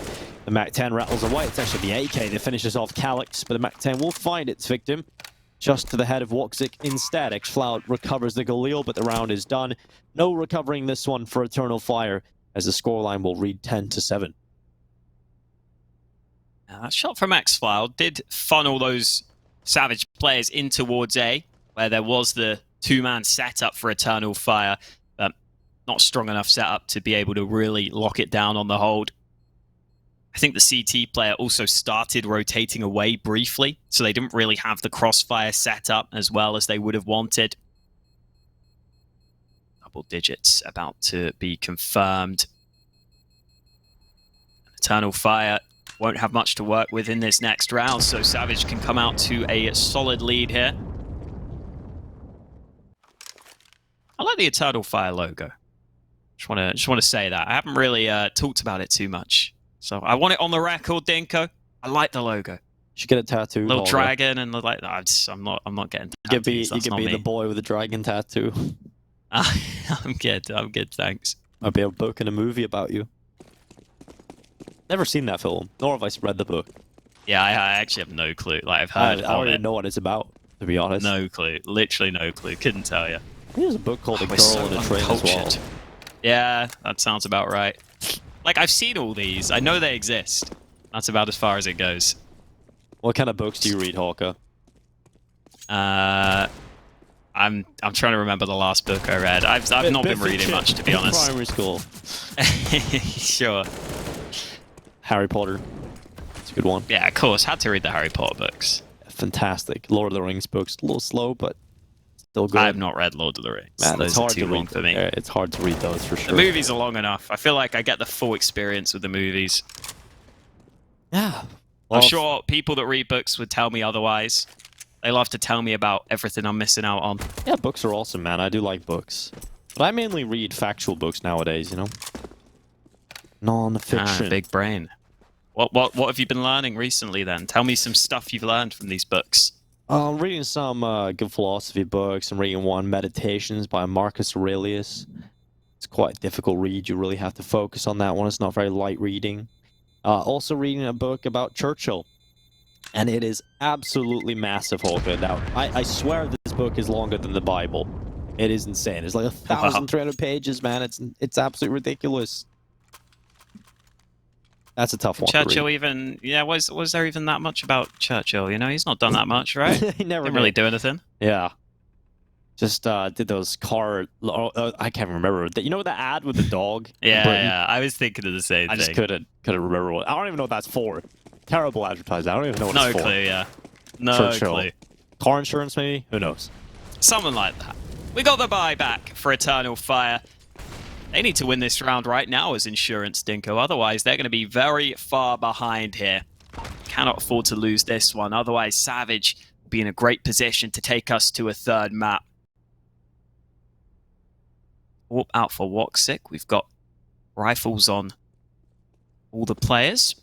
The MAC-10 rattles away. It's actually the AK that finishes off Calyx, but the MAC-10 will find its victim just to the head of woxic instead. X-Flower recovers the Galil, but the round is done. No recovering this one for Eternal Fire, as the scoreline will read 10-7. Now, that shot from X-Flower did funnel those Savage players in towards A, where there was the 2-man setup for Eternal Fire, but not strong enough setup to be able to really lock it down on the hold. I think the CT player also started rotating away briefly, so they didn't really have the crossfire setup as well as they would have wanted. Double digits about to be confirmed. Eternal Fire won't have much to work with in this next round, so Savage can come out to a solid lead here. I like the Eternal Fire logo. Just want to say that. I haven't really talked about it too much. So I want it on the record, Dinko. I like the logo. You should get a tattoo. Little dragon and like that. I'm not getting tattoos. You could be the boy with the dragon tattoo. I'm good, thanks. I'll be a book and a movie about you. Never seen that film, nor have I read the book. Yeah, I actually have no clue. Like I've heard I don't even know what it's about, to be honest. No clue. Literally no clue. Couldn't tell you. There's a book called A Girl in a Train as well. Yeah, that sounds about right. Like, I've seen all these. I know they exist. That's about as far as it goes. What kind of books do you read, Hawker? I'm trying to remember the last book I read. I've not been reading much, to be honest. Primary school. Sure. Harry Potter. It's a good one. Yeah, of course. Had to read the Harry Potter books. Fantastic. Lord of the Rings books. A little slow, but still good. I have not read Lord of the Rings. Man, those it's hard are too to long read for me. Yeah, it's hard to read those for sure. The movies are long enough. I feel like I get the full experience with the movies. Yeah. I'm sure people that read books would tell me otherwise. They love to tell me about everything I'm missing out on. Yeah, books are awesome, man. I do like books. But I mainly read factual books nowadays, you know? Non-fiction. Big brain. What have you been learning recently then? Tell me some stuff you've learned from these books. I'm reading some good philosophy books. I'm reading one, Meditations by Marcus Aurelius. It's quite a difficult read. You really have to focus on that one. It's not very light reading. Also reading a book about Churchill. And it is absolutely massive, Holger. Now, I swear this book is longer than the Bible. It is insane. It's like 1,300 pages, man. It's absolutely ridiculous. That's a tough one. Churchill even, yeah, was there even that much about Churchill? You know, he's not done that much, right? He never Didn't really do anything. Yeah. Just did those car. I can't remember. You know the ad with the dog? Yeah, I was thinking of the same thing. I just couldn't remember what. I don't even know what that's for. Terrible advertising. I don't even know what it's for. No clue, yeah. No clue. Car insurance, maybe? Who knows? Something like that. We got the buyback for Eternal Fire. They need to win this round right now as Insurance, Dinko. Otherwise, they're going to be very far behind here. Cannot afford to lose this one. Otherwise, Savage will be in a great position to take us to a third map. Warp out for woxic. We've got rifles on all the players.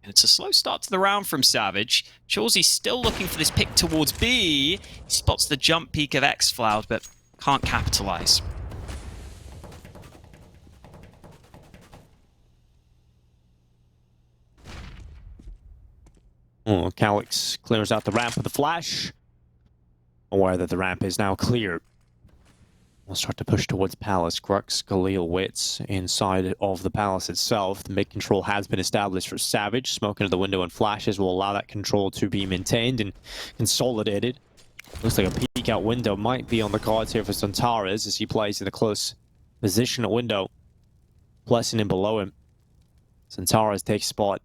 And it's a slow start to the round from Savage. Chawsy's still looking for this pick towards B. He spots the jump peak of X-Floud, but can't capitalize. Oh, Calyx clears out the ramp with a flash. Aware that the ramp is now clear. We'll start to push towards Palace. Grux, Galil, Wits inside of the Palace itself. The mid control has been established for Savage. Smoke into the window and flashes will allow that control to be maintained and consolidated. Looks like a peek out window might be on the cards here for Santares as he plays in a close position at window. PlesseN in below him. Santares takes spot.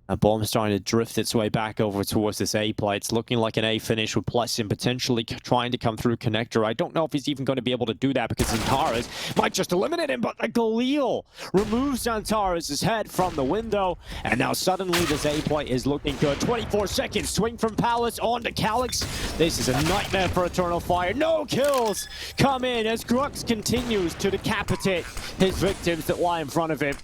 A bomb starting to drift its way back over towards this A play. It's looking like an A finish with PlesseN potentially trying to come through connector. I don't know if he's even going to be able to do that because Santares might just eliminate him, but the Galil removes Santares' head from the window. And now suddenly this A play is looking good. 24 seconds, swing from Palace on to Calyx. This is a nightmare for Eternal Fire. No kills come in as Grux continues to decapitate his victims that lie in front of him.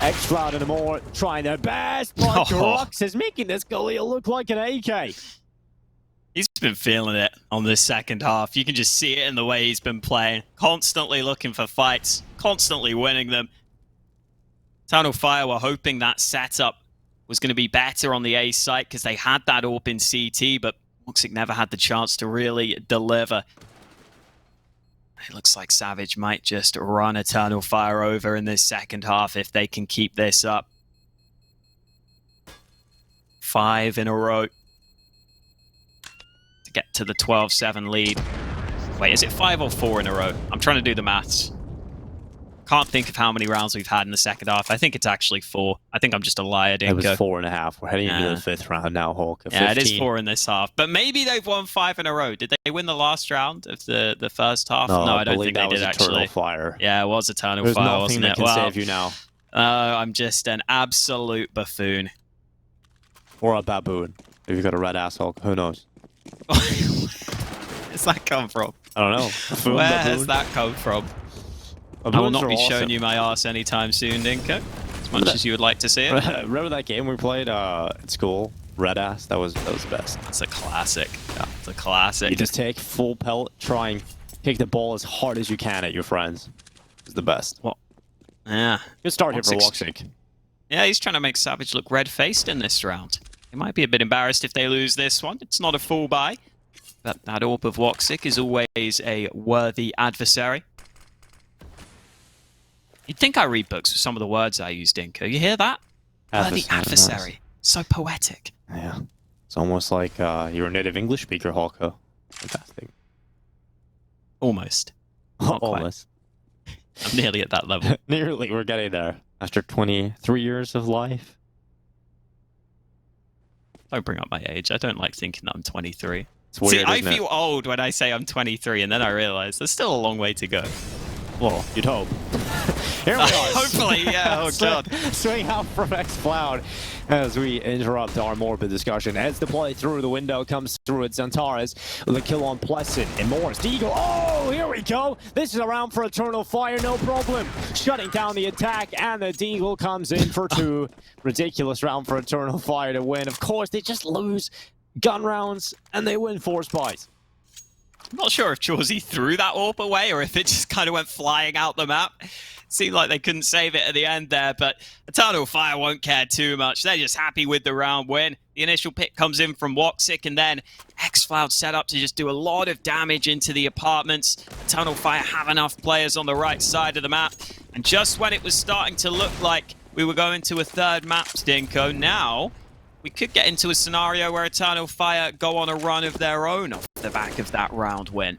X-Floud and more trying their best, but Grux is making this Galil look like an AK. He's been feeling it on this second half. You can just see it in the way he's been playing. Constantly looking for fights, constantly winning them. Eternal Fire were hoping that setup was going to be better on the A site because they had that AWP in CT, but woxic never had the chance to really deliver. It looks like Savage might just run Eternal Fire over in this second half if they can keep this up. 5 in a row to get to the 12-7 lead. Wait, is it 5 or 4 in a row? I'm trying to do the maths. Can't think of how many rounds we've had in the second half. I think it's actually 4. I think I'm just a liar, Dinko. It was 4.5. We're heading into the 5th round now, Hawk. Yeah, it is 4 in this half. But maybe they've won 5 in a row. Did they win the last round of the first half? No, I don't think they did, actually. Eternal Fire. Yeah, it was Eternal Fire, wasn't it? There's nothing that can save you now. I'm just an absolute buffoon. Or a baboon. If you've got a red asshole, who knows? Where's that come from? I don't know. Buffoon, Where baboon? has that come from? Baboons I will not be awesome. showing you my arse anytime soon, Dinko. As much as you would like to see it. Remember that game we played at school? Red ass? That was the best. That's a classic. Yeah, it's a classic. You just take full pellet, try and kick the ball as hard as you can at your friends. It's the best. What? Yeah. Good start here for woxic. Yeah, he's trying to make Savage look red-faced in this round. He might be a bit embarrassed if they lose this one. It's not a full buy. But that AWP of woxic is always a worthy adversary. You'd think I read books with some of the words I use, Dinko. You hear that? Worthy adversary. So poetic. Yeah. It's almost like you're a native English speaker, Hawko. Fantastic. Almost. Almost. I'm nearly at that level. Nearly. We're getting there. After 23 years of life. Don't bring up my age. I don't like thinking that I'm 23. It's weird, See, I isn't feel old when I say I'm 23, and then I realize there's still a long way to go. Well, you'd hope. Here we are. Hopefully, yeah. Oh, God. Swing out from X-Cloud as we interrupt our morbid discussion. As the play through the window comes through at Santares with a kill on PlesseN and Morris. Deagle. Oh, here we go. This is a round for Eternal Fire. No problem. Shutting down the attack, and the Deagle comes in for 2. Ridiculous round for Eternal Fire to win. Of course, they just lose gun rounds, and they win 4 spies. I'm not sure if Chawsy threw that AWP away or if it just kind of went flying out the map. Seemed like they couldn't save it at the end there, but Eternal Fire won't care too much. They're just happy with the round win. The initial pick comes in from woxic, and then xCloud set up to just do a lot of damage into the apartments. Eternal Fire have enough players on the right side of the map, and just when it was starting to look like we were going to a third map, Stinko, now we could get into a scenario where Eternal Fire go on a run of their own off the back of that round win.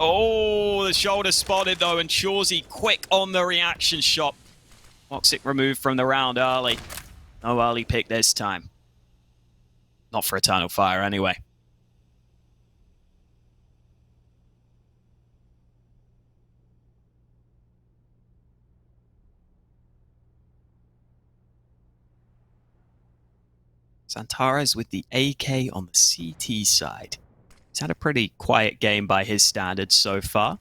Oh, the shoulder spotted though, and Chauzy quick on the reaction shot. woxic removed from the round early. No early pick this time. Not for Eternal Fire anyway. Santares with the AK on the CT side. He's had a pretty quiet game by his standards so far.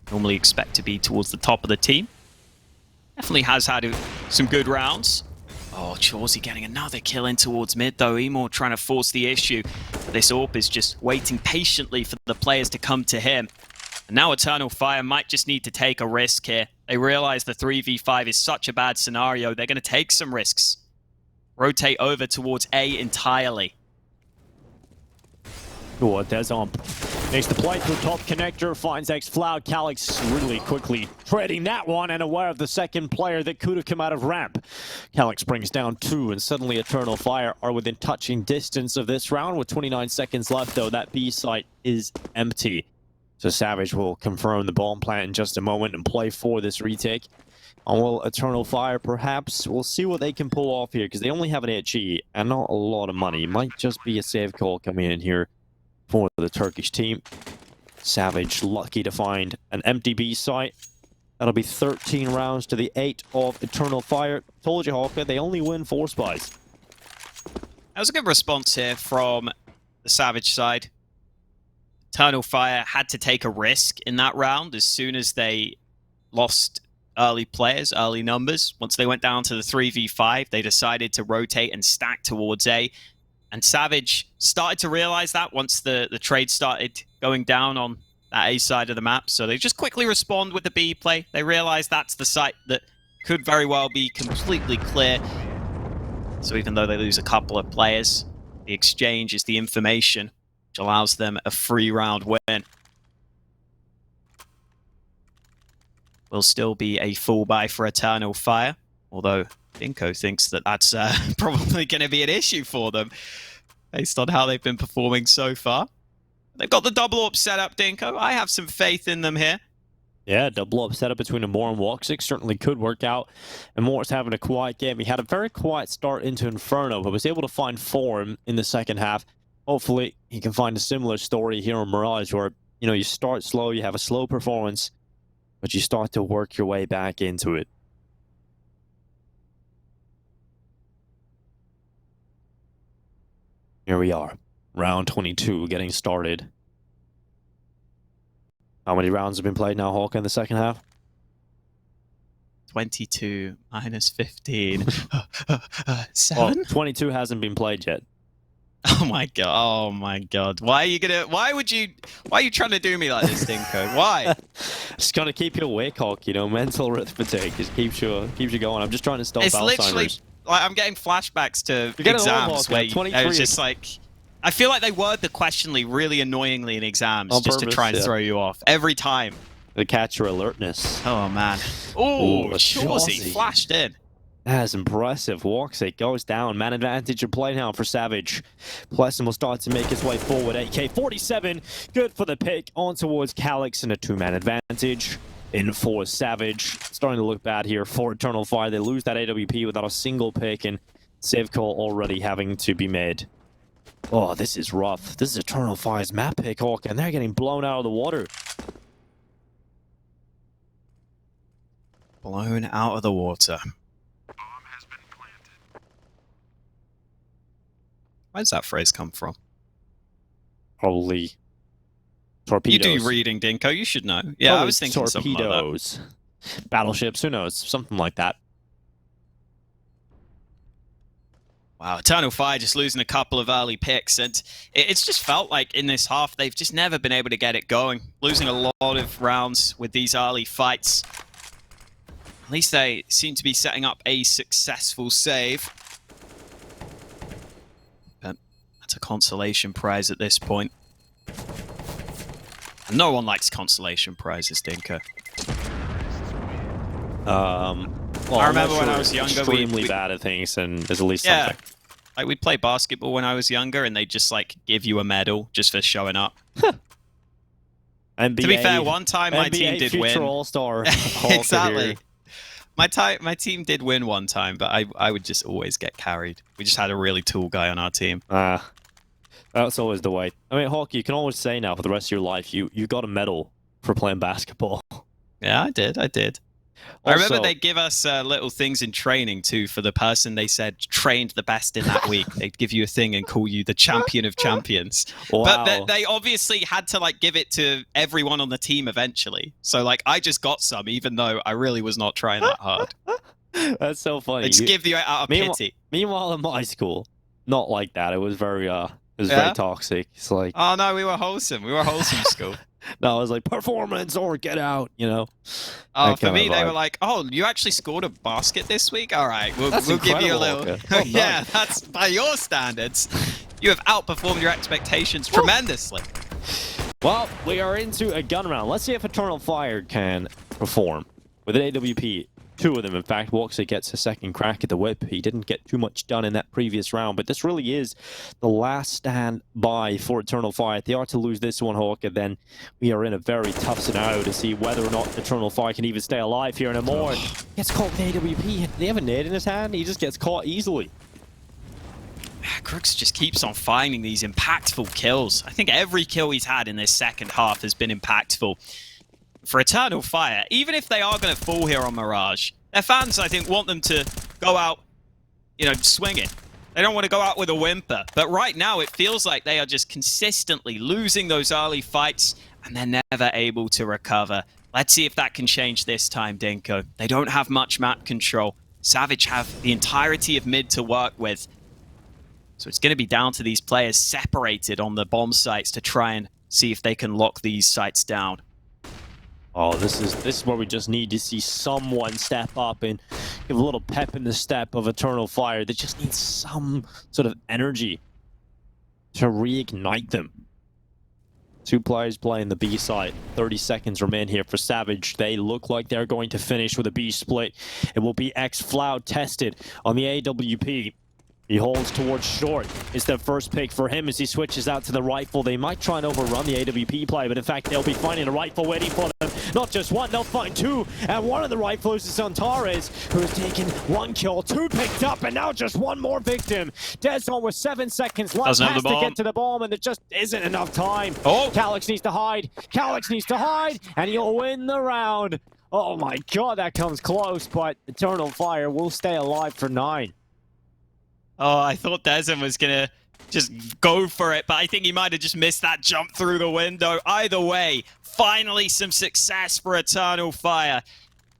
Normally expect to be towards the top of the team. Definitely has had some good rounds. Oh, Chauzy getting another kill in towards mid though. Emor trying to force the issue. But this AWP is just waiting patiently for the players to come to him. And now Eternal Fire might just need to take a risk here. They realize the 3v5 is such a bad scenario. They're going to take some risks. Rotate over towards A entirely. Oh, Dezomp makes the play through top connector, finds xCloud. Calyx really quickly trading that one and aware of the second player that could have come out of ramp. Calyx brings down 2, and suddenly Eternal Fire are within touching distance of this round. With 29 seconds left, though, that B site is empty. So Savage will confirm the bomb plant in just a moment and play for this retake. And will Eternal Fire, perhaps? We'll see what they can pull off here, because they only have an HE and not a lot of money. It might just be a save call coming in here for the Turkish team. Savage lucky to find an empty B site. That'll be 13 rounds to the 8 of Eternal Fire. Told you, Hawka, they only win 4 spies. That was a good response here from the Savage side. Eternal Fire had to take a risk in that round as soon as they lost early players, early numbers. Once they went down to the 3v5, they decided to rotate and stack towards A. And Savage started to realize that once the trade started going down on that A side of the map. So they just quickly respond with the B play. They realize that's the site that could very well be completely clear. So even though they lose a couple of players, the exchange is the information, which allows them a free round win. Will still be a full buy for Eternal Fire, although Dinko thinks that that's probably going to be an issue for them based on how they've been performing so far. They've got the double AWP set up, Dinko. I have some faith in them here. Yeah, double AWP setup between Amor and woxic certainly could work out. Amor's having a quiet game. He had a very quiet start into Inferno, but was able to find form in the second half. Hopefully, he can find a similar story here in Mirage, where you start slow, you have a slow performance, but you start to work your way back into it. Here we are, round 22 getting started. How many rounds have been played now, Hawk, in the second half? 22 minus 15. 7? Well, 22 hasn't been played yet. Oh my god! Oh my god! Why are you trying to do me like this, Dinko? Why? Just gotta keep you awake, Hawk. Mental arithmetic just keeps you going. I'm just trying to stop Alzheimer's. Literally, I'm getting flashbacks to exams where I was just like, I feel like they word the questionly really annoyingly in exams just to try and throw you off every time. To catch your alertness. Oh man! Oh, Chauzy flashed in. That's impressive. woxic goes down. Man advantage in play now for Savage. PlesseN will start to make his way forward. AK-47, good for the pick. On towards Calyx and a 2-man advantage. In for Savage. Starting to look bad here for Eternal Fire. They lose that AWP without a single pick, and save call already having to be made. Oh, this is rough. This is Eternal Fire's map pick, Hawk, and they're getting blown out of the water. Blown out of the water. Where does that phrase come from? Probably torpedoes. You do reading, Dinko. You should know. Yeah, I was thinking something like that. Battleships, who knows? Something like that. Wow, Eternal Fire just losing a couple of early picks, and it's just felt like in this half they've just never been able to get it going. Losing a lot of rounds with these early fights. At least they seem to be setting up a successful save. But that's a consolation prize at this point. And no one likes consolation prizes, Dinko. Well, I remember when I was younger, extremely bad at things, and there's at least yeah, something. like we'd play basketball when I was younger, and they'd just like give you a medal just for showing up. NBA, To be fair, one time my NBA team did future win. All-Star. Exactly. My team did win one time, but I would just always get carried. We just had a really tall guy on our team. That's always the way. I mean, Hawk, you can always say now for the rest of your life, you got a medal for playing basketball. Yeah, I did. Also, I remember they give us little things in training too for the person they said trained the best in that week. They'd give you a thing and call you the champion of champions. Wow. But they obviously had to like give it to everyone on the team eventually. So like I just got some, even though I really was not trying that hard. That's so funny. They just give you it out of pity. Meanwhile, in my school, not like that. It was very Yeah? very toxic. It's like, Oh no, we were wholesome. We were a wholesome school. no, it was like performance or get out. You know. Oh, That for kind me, of they vibe. were like, "Oh, you actually scored a basket this week. All right, we'll That's give you a incredible, little." Walker. Well Yeah, done. that's by your standards. You have outperformed your expectations tremendously. Well, we are into a gun round. Let's see if Eternal Fire can perform with an AWP. Two of them, in fact. woxic gets a second crack at the whip. He didn't get too much done in that previous round, but this really is the last stand by for Eternal Fire. If they are to lose this one, Hawk, and then we are in a very tough scenario to see whether or not Eternal Fire can even stay alive here anymore. Gets caught with AWP. They have a nade in his hand. He just gets caught easily. Grux just keeps on finding these impactful kills. I think every kill he's had in this second half has been impactful. For Eternal Fire, even if they are going to fall here on Mirage, their fans, I think, want them to go out, you know, swinging. They don't want to go out with a whimper. But right now, it feels like they are just consistently losing those early fights, and they're never able to recover. Let's see if that can change this time, Dinko. They don't have much map control. Savage have the entirety of mid to work with. So it's going to be down to these players separated on the bomb sites to try and see if they can lock these sites down. Oh, this is where we just need to see someone step up and give a little pep in the step of Eternal Fire. They just need some sort of energy to reignite them. Two players playing the B side. 30 seconds remain here for Savage. They look like they're going to finish with a B split. It will be X-Floud tested on the AWP. He holds towards short. It's the first pick for him as he switches out to the rifle. They might try and overrun the AWP play, but in fact, they'll be finding a rifle waiting for them. Not just one, they'll find two. And one of the riflers is Antares, who has taken one kill, two picked up, and now just one more victim. Deson with 7 seconds left, has to get to the bomb, and there just isn't enough time. Oh! Calyx needs to hide. Calyx needs to hide, and he'll win the round. Oh my god, that comes close, but Eternal Fire will stay alive for 9. Oh, I thought Dezen was going to just go for it, but I think he might have just missed that jump through the window. Either way, finally some success for Eternal Fire.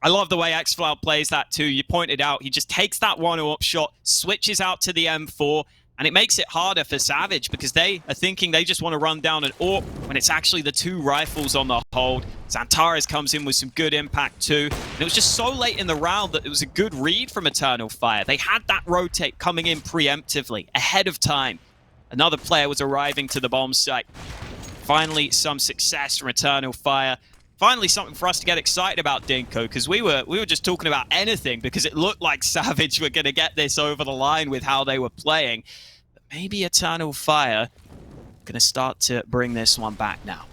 I love the way X-Floud plays that too. You pointed out, he just takes that 1-0 up shot, switches out to the M4, and it makes it harder for Savage because they are thinking they just want to run down an AWP when it's actually the two rifles on the hold. Zantares comes in with some good impact too. And it was just so late in the round that it was a good read from Eternal Fire. They had that rotate coming in preemptively, ahead of time. Another player was arriving to the bomb site. Finally, some success from Eternal Fire. Finally, something for us to get excited about, Dinko, because we were just talking about anything because it looked like Savage were going to get this over the line with how they were playing. But maybe Eternal Fire going to start to bring this one back now.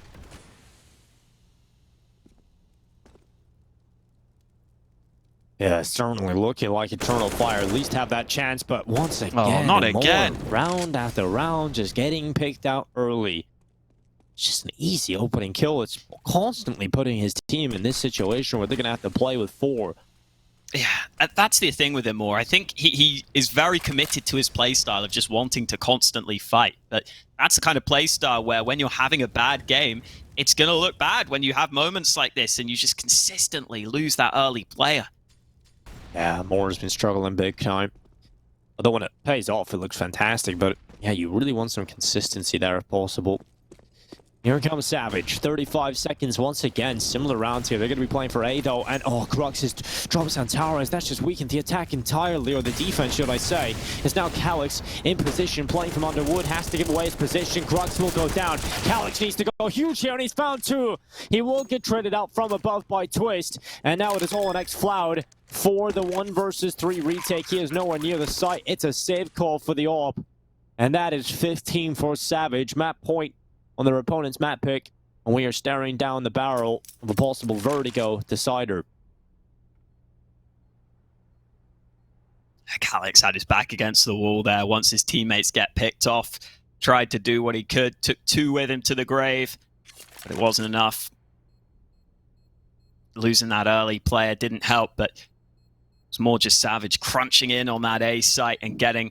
Yeah, certainly looking like Eternal Fire at least have that chance, but once again, Oh, not again. Round after round, just getting picked out early. It's just an easy opening kill. It's constantly putting his team in this situation where they're going to have to play with 4. Yeah, that's the thing with him more. I think he is very committed to his playstyle of just wanting to constantly fight. But that's the kind of playstyle where when you're having a bad game, it's going to look bad when you have moments like this and you just consistently lose that early player. Yeah, Moore's been struggling big time. Although when it pays off, it looks fantastic. But yeah, you really want some consistency there if possible. Here comes Savage. 35 seconds once again. Similar rounds here. They're going to be playing for A though. And grux has dropped Santares. That's just weakened the attack entirely, or the defense, should I say. It's now Calyx in position, playing from Underwood. Has to give away his position. Grux will go down. Calyx needs to go huge here, and he's found two. He will get traded out from above by Twist. And now it is all on X-Floud for the 1 versus 3 retake. He is nowhere near the site. It's a save call for the AWP. And that is 15 for Savage. Map point on their opponent's map pick, and we are staring down the barrel of a possible Vertigo decider. Calyx had his back against the wall there once his teammates get picked off. Tried to do what he could, took 2 with him to the grave, but it wasn't enough. Losing that early player didn't help, but it was more just Savage crunching in on that A site and getting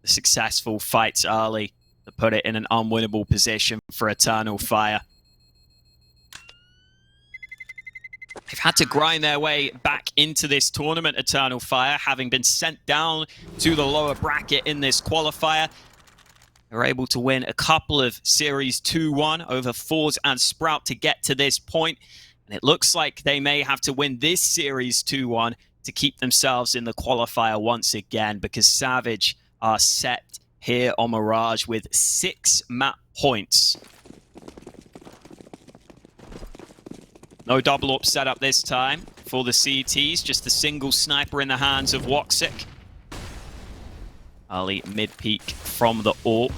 the successful fights early to put it in an unwinnable position for Eternal Fire. They've had to grind their way back into this tournament, Eternal Fire, having been sent down to the lower bracket in this qualifier. They were able to win a couple of Series 2-1 over Forz and Sprout to get to this point. And it looks like they may have to win this Series 2-1 to keep themselves in the qualifier once again, because Savage are set here on Mirage with 6 map points. No double AWP setup this time for the CTs, just a single sniper in the hands of woxic. Early mid-peak from the AWP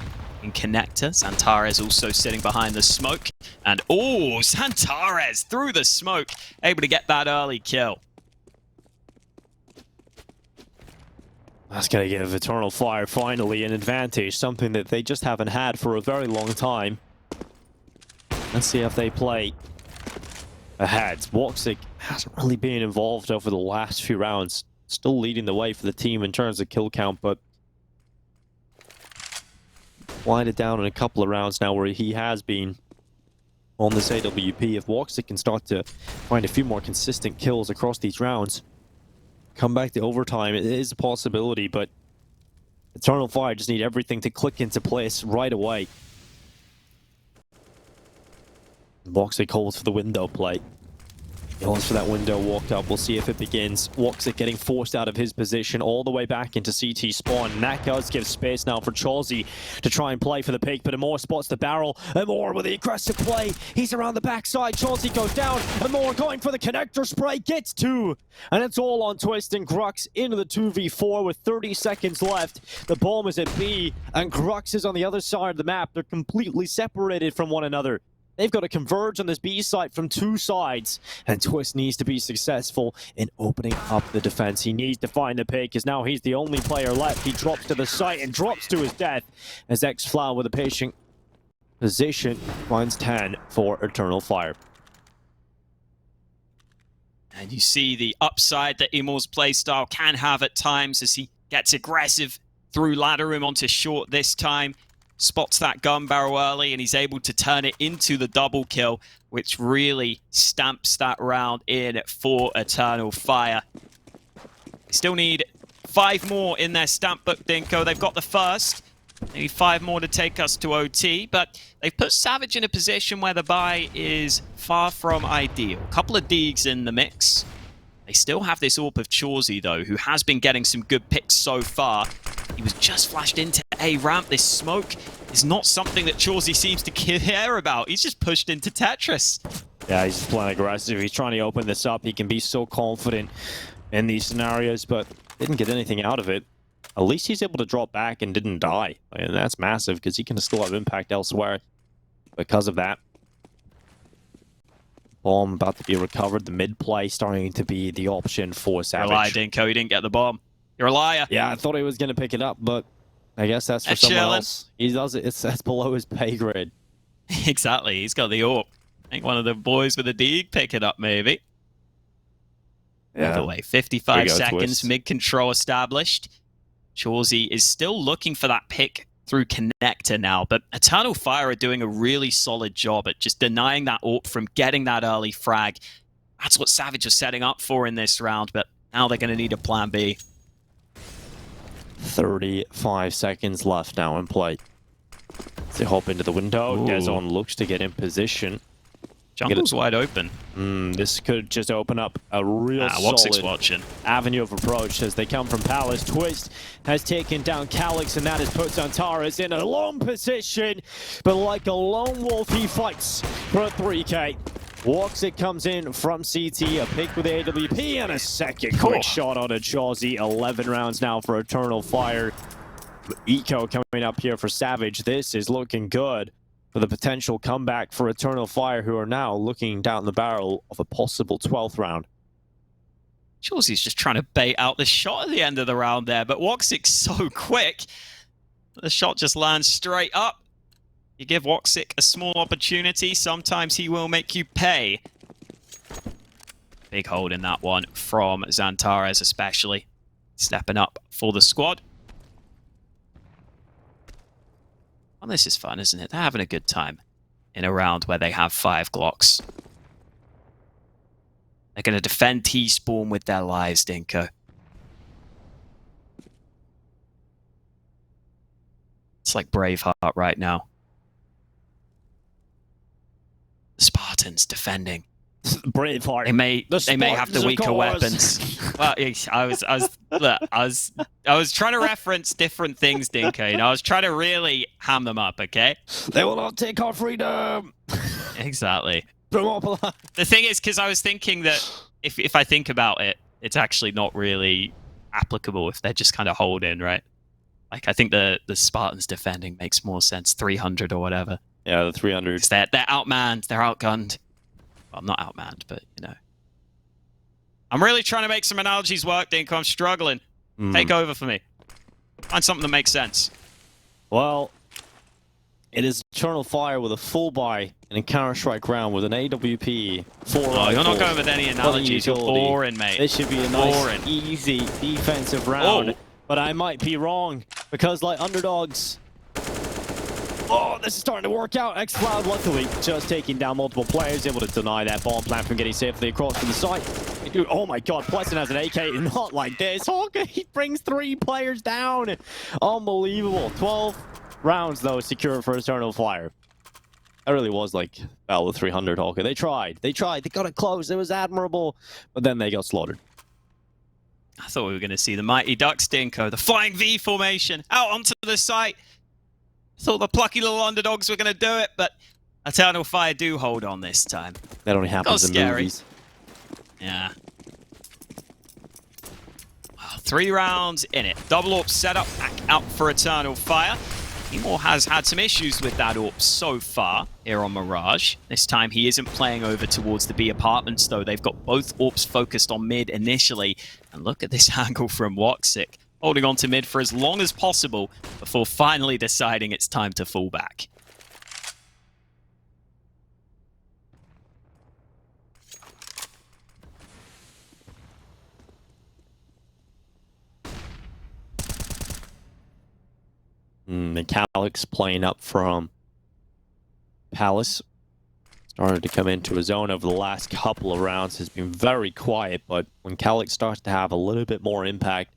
in connector. Santares also sitting behind the smoke. And Santares through the smoke, able to get that early kill. That's going to give Eternal Fire finally an advantage, something that they just haven't had for a very long time. Let's see if they play ahead. woxic hasn't really been involved over the last few rounds. Still leading the way for the team in terms of kill count, but winded down in a couple of rounds now where he has been on this AWP. If woxic can start to find a few more consistent kills across these rounds, come back to overtime, it is a possibility, but Eternal Fire just need everything to click into place right away. woxic holds for the window play. He holds for that window, walked up. We'll see if it begins. woxic getting forced out of his position all the way back into CT spawn. And that does give space now for Chalsey to try and play for the pick, but Amor spots the barrel. Amor with the aggressive play. He's around the backside. Chalsey goes down. Amor going for the connector spray. Gets 2. And it's all on Twist and grux into the 2v4 with 30 seconds left. The bomb is at B, and grux is on the other side of the map. They're completely separated from one another. They've got to converge on this B site from 2 sides, and Twist needs to be successful in opening up the defense. He needs to find the pick, as now he's the only player left. He drops to the site and drops to his death as X-Floud with a patient position finds 10 for Eternal Fire. And you see the upside that Imor's playstyle can have at times as he gets aggressive through ladder room onto short this time. Spots that gun barrel early, and he's able to turn it into the double kill, which really stamps that round in for Eternal Fire. They still need 5 more in their stamp book, Dinko. They've got the first. Maybe 5 more to take us to OT, but they've put Savage in a position where the buy is far from ideal. A couple of Deegs in the mix. They still have this AWP of Chauzy, though, who has been getting some good picks so far. He was just flashed into A ramp. This smoke is not something that Chauzy seems to care about. He's just pushed into Tetris. Yeah, he's just playing aggressive. He's trying to open this up. He can be so confident in these scenarios, but didn't get anything out of it. At least he's able to drop back and didn't die. And that's massive, because he can still have impact elsewhere because of that. Bomb about to be recovered. The mid play starting to be the option for Savage. You're a liar, Dinko. He didn't get the bomb. You're a liar. Yeah, I thought he was going to pick it up, but I guess that's for someone else. He does it. That's below his pay grade. Exactly. He's got the AWP. I think one of the boys with the Deeg pick it up, maybe. Yeah. Either way, 55 seconds, Twist. mid-control established. Chauzy is still looking for that pick through connector now, but Eternal Fire are doing a really solid job at just denying that AWP from getting that early frag. That's what Savage are setting up for in this round, but now they're going to need a plan B. 35 seconds left now in play. They hop into the window. Ooh. DeZon looks to get in position. Jungle's wide open. This could just open up a real Woxic's solid watching. avenue of approach as they come from Palace. Twist has taken down Calix, and that has put Zantares in a long position. But like a lone wolf, he fights for a 3K. woxic comes in from CT, a pick with AWP, and a second quick shot on a Jawsy. 11 rounds now for Eternal Fire. Eco coming up here for Savage. This is looking good for the potential comeback for Eternal Fire, who are now looking down the barrel of a possible 12th round. Jawsy's just trying to bait out the shot at the end of the round there, but woxic's so quick. The shot just lands straight up. You give woxic a small opportunity, sometimes he will make you pay. Big hold in that one from Zantares especially. Stepping up for the squad. Well, this is fun, isn't it? They're having a good time in a round where they have 5 Glocks. They're going to defend T-Spawn with their lives, Dinko. It's like Braveheart right now. The Spartans defending. Braveheart. They may have the weaker weapons. Well, I was trying to reference different things, Dinko. You know, I was trying to really ham them up. Okay. They will not take our freedom. Exactly. The thing is, because I was thinking that if I think about it, it's actually not really applicable if they're just kind of holding, right? Like I think the Spartans defending makes more sense. 300 or whatever. Yeah, the 300. They're outmanned. They're outgunned. Well, I'm not outmanned, but, you know. I'm really trying to make some analogies work, Dinko. I'm struggling. Take over for me. Find something that makes sense. Well, it is Eternal Fire with a full buy in a Counter-Strike round with an AWP. Oh, you're not going with any analogies. You're boring, mate. This should be a nice, easy defensive round. But I might be wrong, because like underdogs... Oh, this is starting to work out. Xcloud, luckily, just taking down multiple players, able to deny that bomb plant from getting safely across to the site. Dude, oh my god, PlesseN has an AK, not like this. Hawker, he brings 3 players down. Unbelievable. 12 rounds, though, secure for Eternal Fire. That really was like battle of 300, Hawker. They tried. They got it close. It was admirable, but then they got slaughtered. I thought we were going to see the Mighty Ducks, Dinko. The Flying V formation out onto the site. Thought the plucky little underdogs were going to do it, but Eternal Fire do hold on this time. That only happens in movies. Yeah. Well, 3 rounds in it. Double AWP set up back out for Eternal Fire. Timor has had some issues with that AWP so far here on Mirage. This time he isn't playing over towards the B apartments, though. They've got both AWPs focused on mid initially. And look at this angle from woxic. Holding on to mid for as long as possible before finally deciding it's time to fall back. Calix playing up from Palace. Started to come into his own over the last couple of rounds. Has been very quiet, but when Calix starts to have a little bit more impact,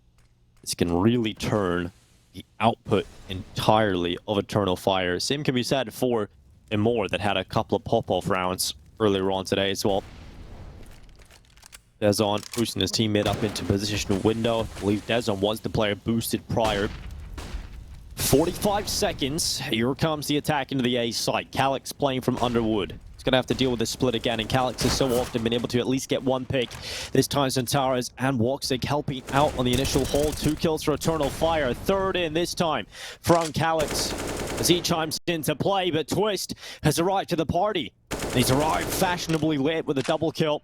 this can really turn the output entirely of Eternal Fire. Same can be said for Imor that had a couple of pop-off rounds earlier on today as well. DeZon boosting his teammate up into positional window. I believe DeZon was the player boosted prior. 45 seconds. Here comes the attack into the A site. Calix playing from Underwood. He's going to have to deal with this split again, and Calix has so often been able to at least get 1 pick. This time Zantares and woxic helping out on the initial hold. 2 kills for Eternal Fire. 3rd in this time from Calix as he chimes into play, but Twist has arrived to the party. He's arrived fashionably late with a double kill.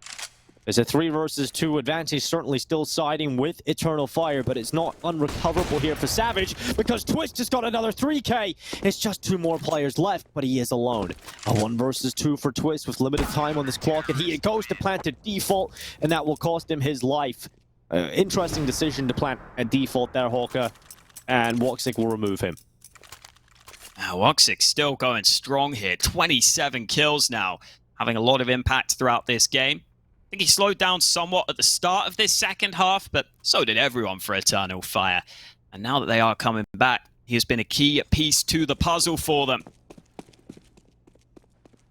There's a 3 versus 2 advantage, certainly still siding with Eternal Fire, but it's not unrecoverable here for Savage because Twist just got another 3K. It's just 2 more players left, but he is alone. A 1 versus 2 for Twist with limited time on this clock, and he goes to plant a default, and that will cost him his life. Interesting decision to plant a default there, Hawker, and woxic will remove him. woxic still going strong here. 27 kills now, having a lot of impact throughout this game. I think he slowed down somewhat at the start of this second half, but so did everyone for Eternal Fire. And now that they are coming back, he has been a key piece to the puzzle for them.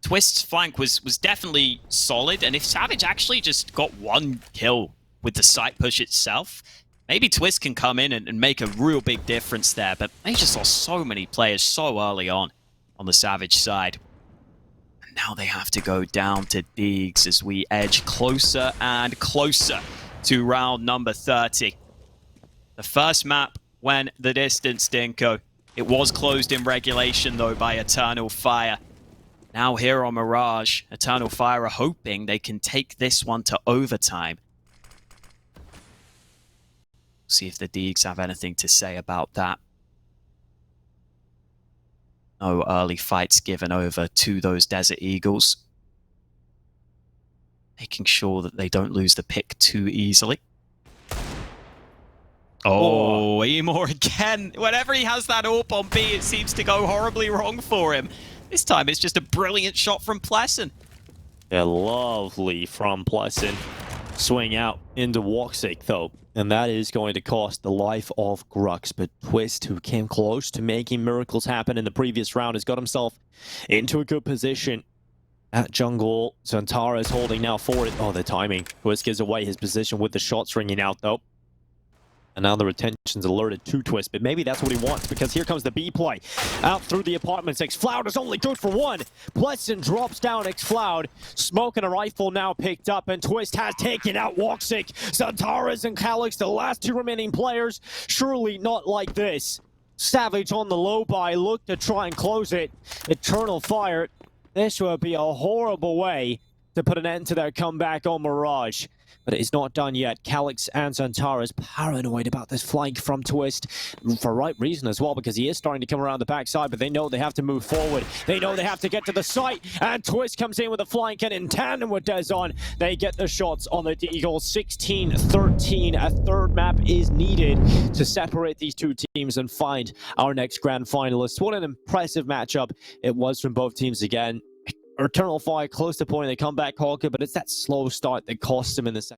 Twist's flank was definitely solid, and if Savage actually just got one kill with the site push itself, maybe Twist can come in and make a real big difference there, but they just lost so many players so early on the Savage side. And now they have to go down to Deegs as we edge closer and closer to round number 30. The first map went the distance, Dinko. It was closed in regulation, though, by Eternal Fire. Now here on Mirage, Eternal Fire are hoping they can take this one to overtime. See if the Deegs have anything to say about that. No early fights given over to those Desert Eagles. Making sure that they don't lose the pick too easily. Oh, Emor again. Whenever he has that AWP on B, it seems to go horribly wrong for him. This time it's just a brilliant shot from PlesseN. Yeah, lovely from PlesseN. Swing out into woxic, though. And that is going to cost the life of Grux. But Twist, who came close to making miracles happen in the previous round, has got himself into a good position at jungle. Zantara is holding now forward. Oh, the timing. Twist gives away his position with the shots ringing out, though. And now the retention's alerted to Twist, but maybe that's what he wants, because here comes the B play. Out through the apartments, Xfloud is only good for one. PlesseN drops down Xfloud. Smoke and a rifle now picked up, and Twist has taken out woxic. Zantaras and Calyx, the last two remaining players. Surely not like this. Savage on the low buy, look to try and close it. Eternal Fire. This would be a horrible way to put an end to their comeback on Mirage. But it is not done yet. Calyx and Zantara is paranoid about this flank from Twist. For right reason as well, because he is starting to come around the backside, but they know they have to move forward. They know they have to get to the site, and Twist comes in with a flank, and in tandem with Dezon, they get the shots on the Eagles. 16-13. A third map is needed to separate these two teams and find our next grand finalists. What an impressive matchup it was from both teams again. Eternal Fire close to point, they come back conquer, but it's that slow start that costs them in the second.